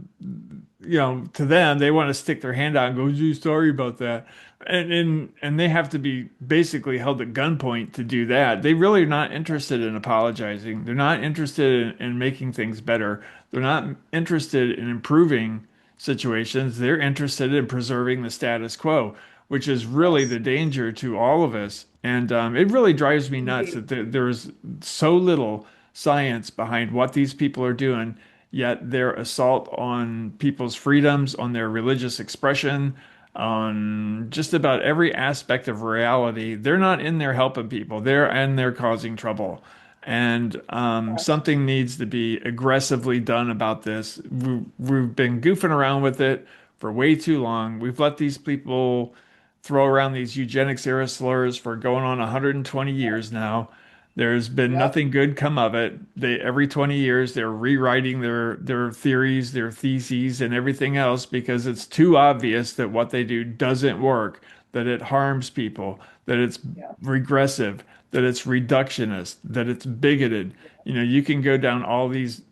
to them they want to stick their hand out and go, "Gee, sorry about that," and they have to be basically held at gunpoint to do that. They really are not interested in apologizing. They're not interested in making things better. They're not interested in improving situations. They're interested in preserving the status quo, which is really Yes, the danger to all of us. And it really drives me nuts indeed. that there's so little science behind what these people are doing, yet their assault on people's freedoms, on their religious expression, on just about every aspect of reality, they're not in there helping people. They're causing trouble. And Yes. something needs to be aggressively done about this. We've been goofing around with it for way too long. We've let these people throw around these eugenics era slurs for going on 120 years now. There's been Yep. nothing good come of it. They every 20 years they're rewriting their theories, their theses, and everything else because it's too obvious that what they do doesn't work, that it harms people, that it's Yeah. regressive, that it's reductionist, that it's bigoted. You can go down all these,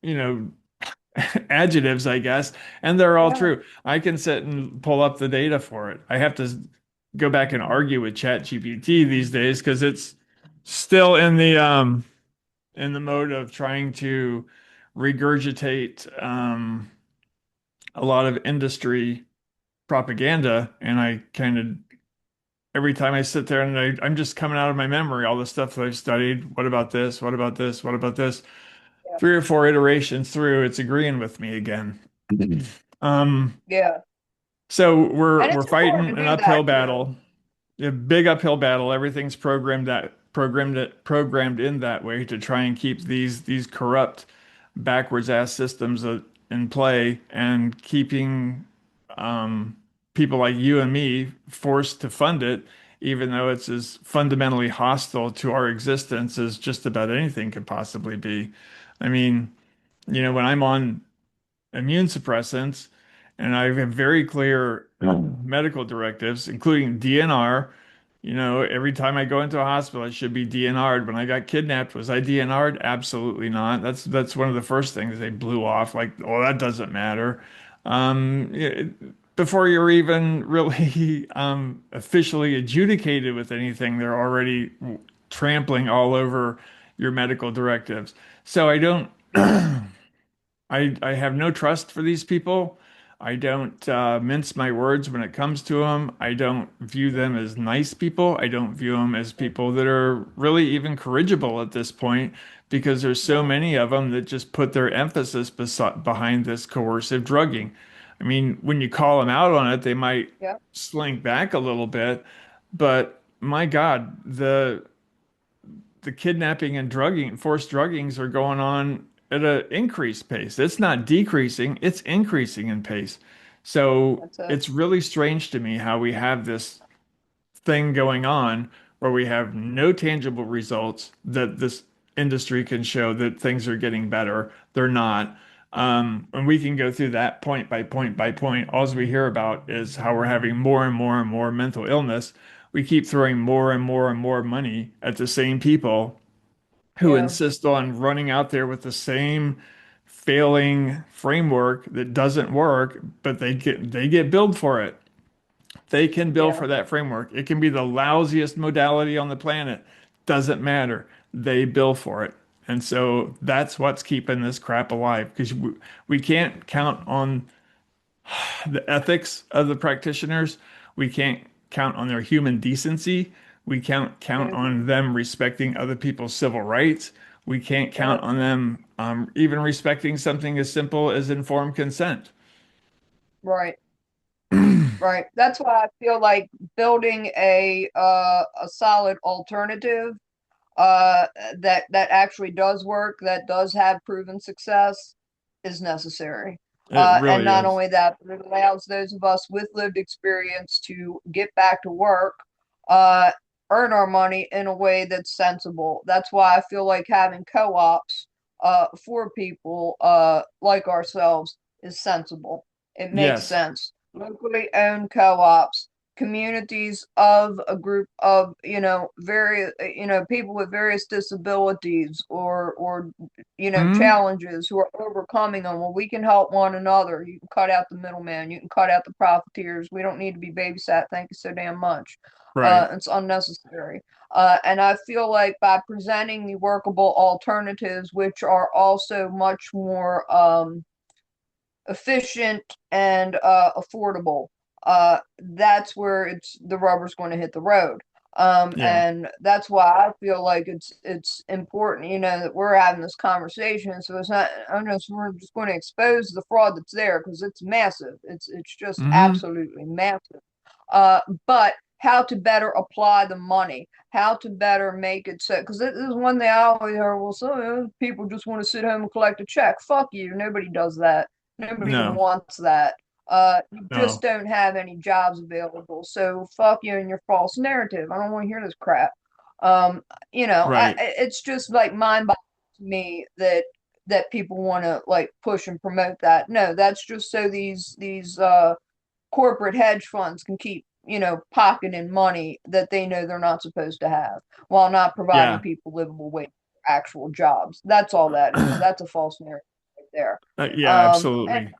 you know, adjectives, I guess, and they're all Yeah. true. I can sit and pull up the data for it. I have to go back and argue with ChatGPT these days because it's still in the mode of trying to regurgitate a lot of industry propaganda, and I kind of every time I sit there and I'm just coming out of my memory all the stuff that I've studied. What about this? What about this? What about this? Yeah. 3 or 4 iterations through, it's agreeing with me again. Um, Yeah. so And we're it's important fighting to an do that, uphill you know. battle, a big uphill battle. Everything's programmed in that way to try and keep these corrupt, backwards ass systems in play and keeping um, people like you and me forced to fund it, even though it's as fundamentally hostile to our existence as just about anything could possibly be. I mean, when I'm on immune suppressants, and I have very clear medical directives, including DNR. Every time I go into a hospital, I should be DNR'd. When I got kidnapped, was I DNR'd? Absolutely not. That's one of the first things they blew off. Like, oh, that doesn't matter. Before you're even really officially adjudicated with anything, they're already trampling all over your medical directives. So I don't. I have no trust for these people. I don't mince my words when it comes to them. I don't view them as nice people. I don't view them as people that are really even corrigible at this point because there's so No. many of them that just put their emphasis behind this coercive drugging. I mean, when you call them out on it, they might Yeah. slink back a little bit, but my God, the kidnapping and drugging, forced druggings are going on at an increased pace. It's not decreasing, it's increasing in pace. So That's it. it's really strange to me how we have this thing going on where we have no tangible results that this industry can show that things are getting better. They're not. And we can go through that point by point by point. All we hear about is how we're having more and more and more mental illness. We keep throwing more and more and more money at the same people who Yeah. insist on running out there with the same failing framework that doesn't work, but they get billed for it. They can bill Yeah. for that framework. It can be the lousiest modality on the planet. Doesn't matter. They bill for it. And so that's what's keeping this crap alive because we can't count on the ethics of the practitioners. We can't count on their human decency. We can't count Yeah. on them respecting other people's civil rights. We can't count Yep. on them even respecting something as simple as informed consent. Right. Right. That's why I feel like building a solid alternative that actually does work, that does have proven success is necessary. It And really not is. only that, but it allows those of us with lived experience to get back to work, uh, earn our money in a way that's sensible. That's why I feel like having co-ops for people like ourselves is sensible. It makes Yes. sense. Locally owned co-ops, communities of a group of, various, people with various disabilities or Mhm. challenges who are overcoming them. Well, we can help one another. You can cut out the middleman. You can cut out the profiteers. We don't need to be babysat. Thank you so damn much. Right. It's unnecessary. And I feel like by presenting the workable alternatives, which are also much more efficient and affordable, that's where the rubber's going to hit the road. Yeah. And that's why I feel like it's important, that we're having this conversation. So it's not, we're just going to expose the fraud that's there because it's massive. It's just Hmm. absolutely massive. But how to better apply the money, how to better make it so, because this is one thing I always hear, well, some people just want to sit home and collect a check. Fuck you. Nobody does that. Nobody even No. wants that. You just No. don't have any jobs available. So fuck you and your false narrative. I don't want to hear this crap. Um, Right. it's just like mind-boggling to me that people want to like push and promote that. No, that's just so these corporate hedge funds can keep, pocketing money that they know they're not supposed to have while not providing Yeah. people livable wage for actual jobs. That's all that is. That's a false narrative right there. Yeah, And absolutely.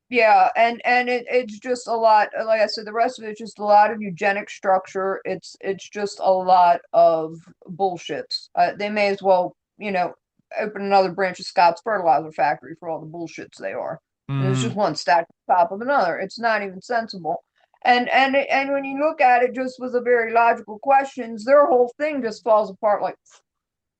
yeah, and it's just a lot, like I said, the rest of it's just a lot of eugenic structure. It's just a lot of bullshits. They may as well, open another branch of Scott's fertilizer factory for all the bullshits they are. And it's just Hmm. one stack on top of another. It's not even sensible. And when you look at it just with a very logical questions, their whole thing just falls apart like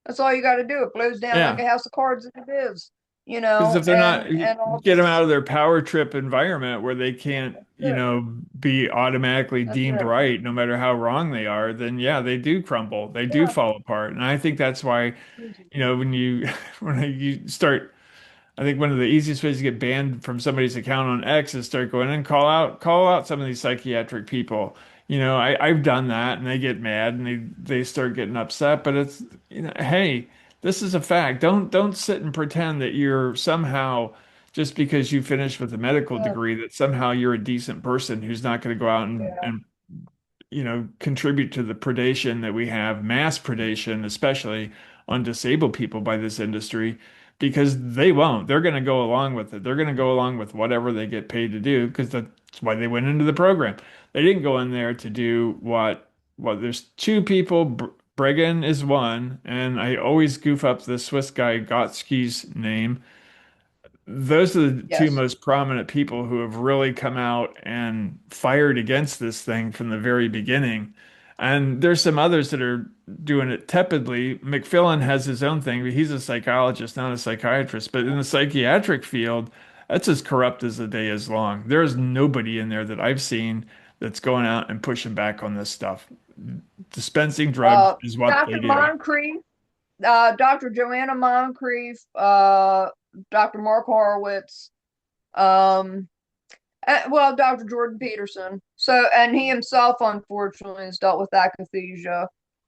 that's all you got to do. It blows down like Yeah. a house of cards and it is, Because if they're not, and all get them this. out of their power trip environment where they can't, That's it. be automatically That's deemed it. right, no matter how wrong they are, then yeah, they do crumble. They do Yeah. fall apart. And I think that's why, when you when you start, I think one of the easiest ways to get banned from somebody's account on X is start going and call out some of these psychiatric people. I've done that and they get mad and they start getting upset, but it's, hey, this is a fact. Don't sit and pretend that you're somehow, just because you finished with a medical Yeah. degree, that somehow you're a decent person who's not going to go out Yeah. and contribute to the predation that we have, mass predation, especially on disabled people by this industry, because they won't. They're going to go along with it. They're going to go along with whatever they get paid to do because that's why they went into the program. They didn't go in there to do what there's two people. Bregan is one, and I always goof up the Swiss guy Gotsky's name. Those are the two Yes. most prominent people who have really come out and fired against this thing from the very beginning. And there's some others that are doing it tepidly. McFillin has his own thing, but he's a psychologist, not a psychiatrist. But in the psychiatric field, that's as corrupt as the day is long. There is nobody in there that I've seen that's going out and pushing back on this stuff. Dispensing drugs Uh, is what they Dr. do. Moncrief, Dr. Joanna Moncrief, Dr. Mark Horowitz, um, well, Dr. Jordan Peterson. So, and he himself, unfortunately, has dealt with akathisia,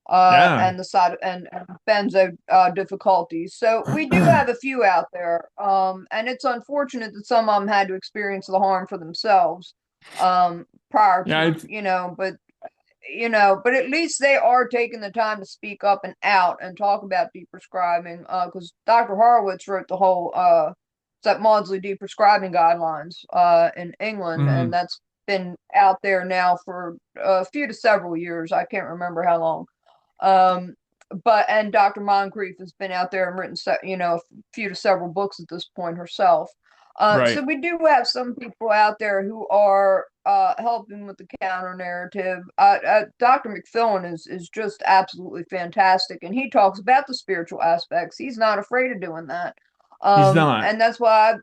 Yeah. and the side and benzo difficulties. So we do have a few out there, and it's unfortunate that some of them had to experience the harm for themselves, prior Yeah. to, but at least they are taking the time to speak up and out and talk about deprescribing. Because Dr. Horowitz wrote the whole that Maudsley deprescribing guidelines in England, and Mhm. that's been out there now for a few to several years. I can't remember how long. Um, and Dr. Moncrief has been out there and written, a few to several books at this point herself. So Right. we do have some people out there who are helping with the counter narrative. Dr. McFillin is just absolutely fantastic, and he talks about the spiritual aspects. He's not afraid of doing that, He's not. and that's why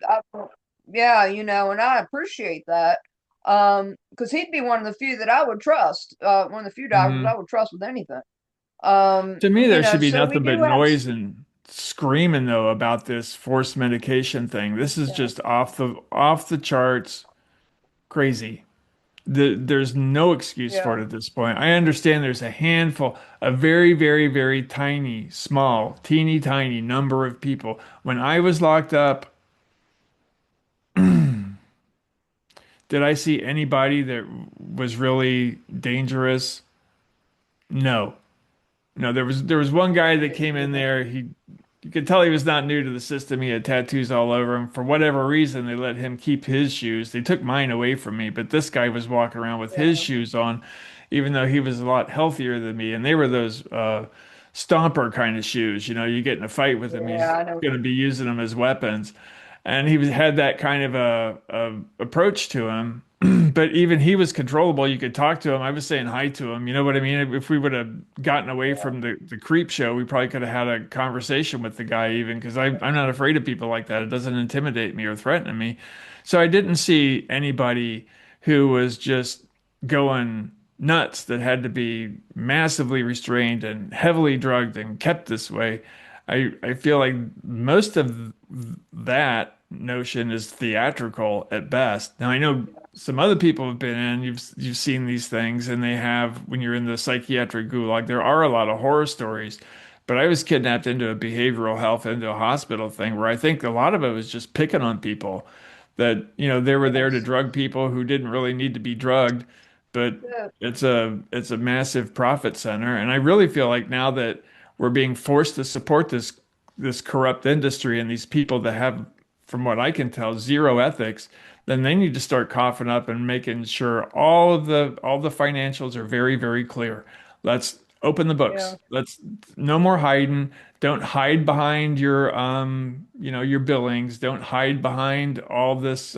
yeah, and I appreciate that. Because he'd be one of the few that I would trust, one of the few doctors I Mhm. would trust with anything. To me, there should be So we nothing but do have, noise and screaming though about this forced medication thing. This is yeah, just off the charts crazy. There's no excuse for Yeah. it at this point. I understand there's a handful, a very, very, very tiny, small, teeny tiny number of people. When I was locked up, did I see anybody that was really dangerous? No. No, there was one guy that came in there. You could tell he was not new to the system. He had tattoos all over him. For whatever reason, they let him keep his shoes. They took mine away from me, but this guy was walking around with his Yeah. shoes on, even though he was a lot healthier than me. And they were those stomper kind of shoes. You get in a fight with him, Yeah. he's I know. going to be using them as weapons. And had that kind of a approach to him. But even he was controllable. You could talk to him. I was saying hi to him. You know what I mean? If we would have gotten away Yeah. from the creep show, we probably could have had a conversation with the guy even because I'm not afraid of people like that. It doesn't intimidate me or threaten me. So I didn't see anybody who was just going nuts that had to be massively restrained and heavily drugged and kept this way. I feel like most of that notion is theatrical at best. Now I know some other people have been in, you've seen these things, and they have when you're in the psychiatric gulag, there are a lot of horror stories. But I was kidnapped into a behavioral health, into a hospital thing where I think a lot of it was just picking on people that, they were there to Yes. drug people who didn't really need to be drugged, but Yeah. it's a massive profit center. And I really feel like now that we're being forced to support this corrupt industry and these people that have, from what I can tell, zero ethics, then they need to start coughing up and making sure all the financials are very, very clear. Let's open the Yeah. books. Let's no more hiding. Don't hide behind your billings. Don't hide behind all this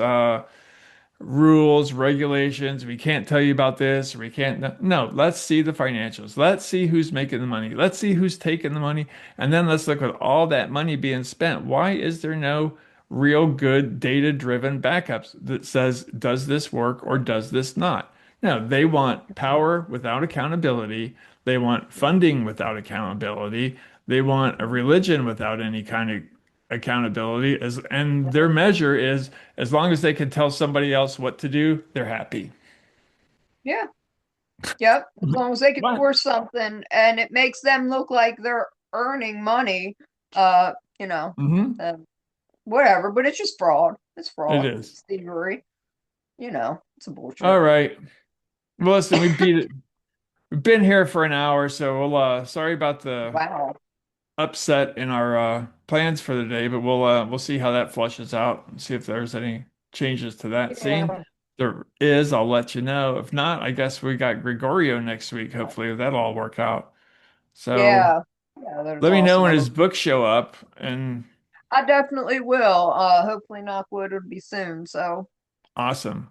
rules, regulations. We can't tell you about this, or we can't. No, let's see the financials. Let's see who's making the money. Let's see who's taking the money. And then let's look at all that money being spent. Why is there no real good data-driven backups that says, does this work or does this not? No, they want power without accountability. They want funding without accountability. They want a religion without any kind of accountability and their measure is as long as they can tell somebody else what to do, they're happy. Yeah. Yep. As long as they can But force something and it makes them look like they're earning money, you know, mhm, uh, whatever. But it's just fraud. It's it fraud. is. It's thievery. It's a bullshit. All right. Well, listen, we beat it. We've been here for an hour, so sorry about the Wow. upset in our plans for the day, but we'll see how that flushes out and see if there's any changes to that scene. Yeah. If there is, I'll let you know. If not, I guess we got Gregorio next week. Hopefully that'll all work out. So Yeah. Yeah. That is let me know awesome. when his books show up. And I definitely will. Hopefully, knock wood, it'll be soon. So, awesome.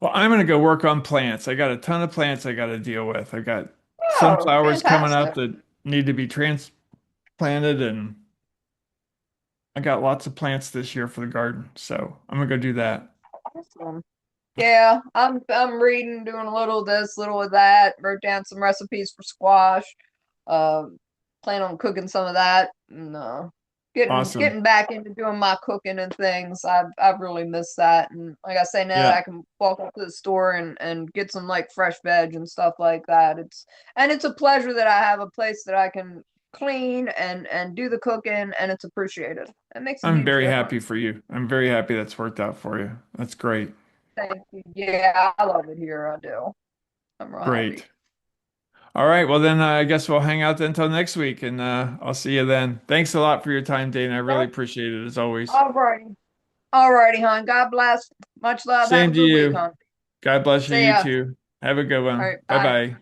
Well, I'm gonna go work on plants. I got a ton of plants I got to deal with. I got oh, sunflowers coming up fantastic. that need to be transplanted, and I got lots of plants this year for the garden. So I'm gonna go do that. Awesome. Yeah, I'm reading, doing a little of this, little of that. Wrote down some recipes for squash. Um, Plan on cooking some of that. And, Awesome. getting back into doing my cooking and things. I've really missed that. And like I say, now that Yeah, I can walk up to the store and get some like fresh veg and stuff like that. It's a pleasure that I have a place that I can clean and do the cooking, and it's appreciated. It makes a I'm huge very difference. happy for you. I'm very happy that's worked out for you. That's great. Thank you. Yeah, I love it here. I do. I'm real happy. Great. All right. Well, then I guess we'll hang out until next week, and I'll see you then. Thanks a lot for your time, Dana. I really Yep. appreciate it as always. All righty. All righty, hon. God bless. Much love. Have Same a to good week, you. hon. God bless you. See You ya. too. Have a good All one. right. Bye Bye. bye.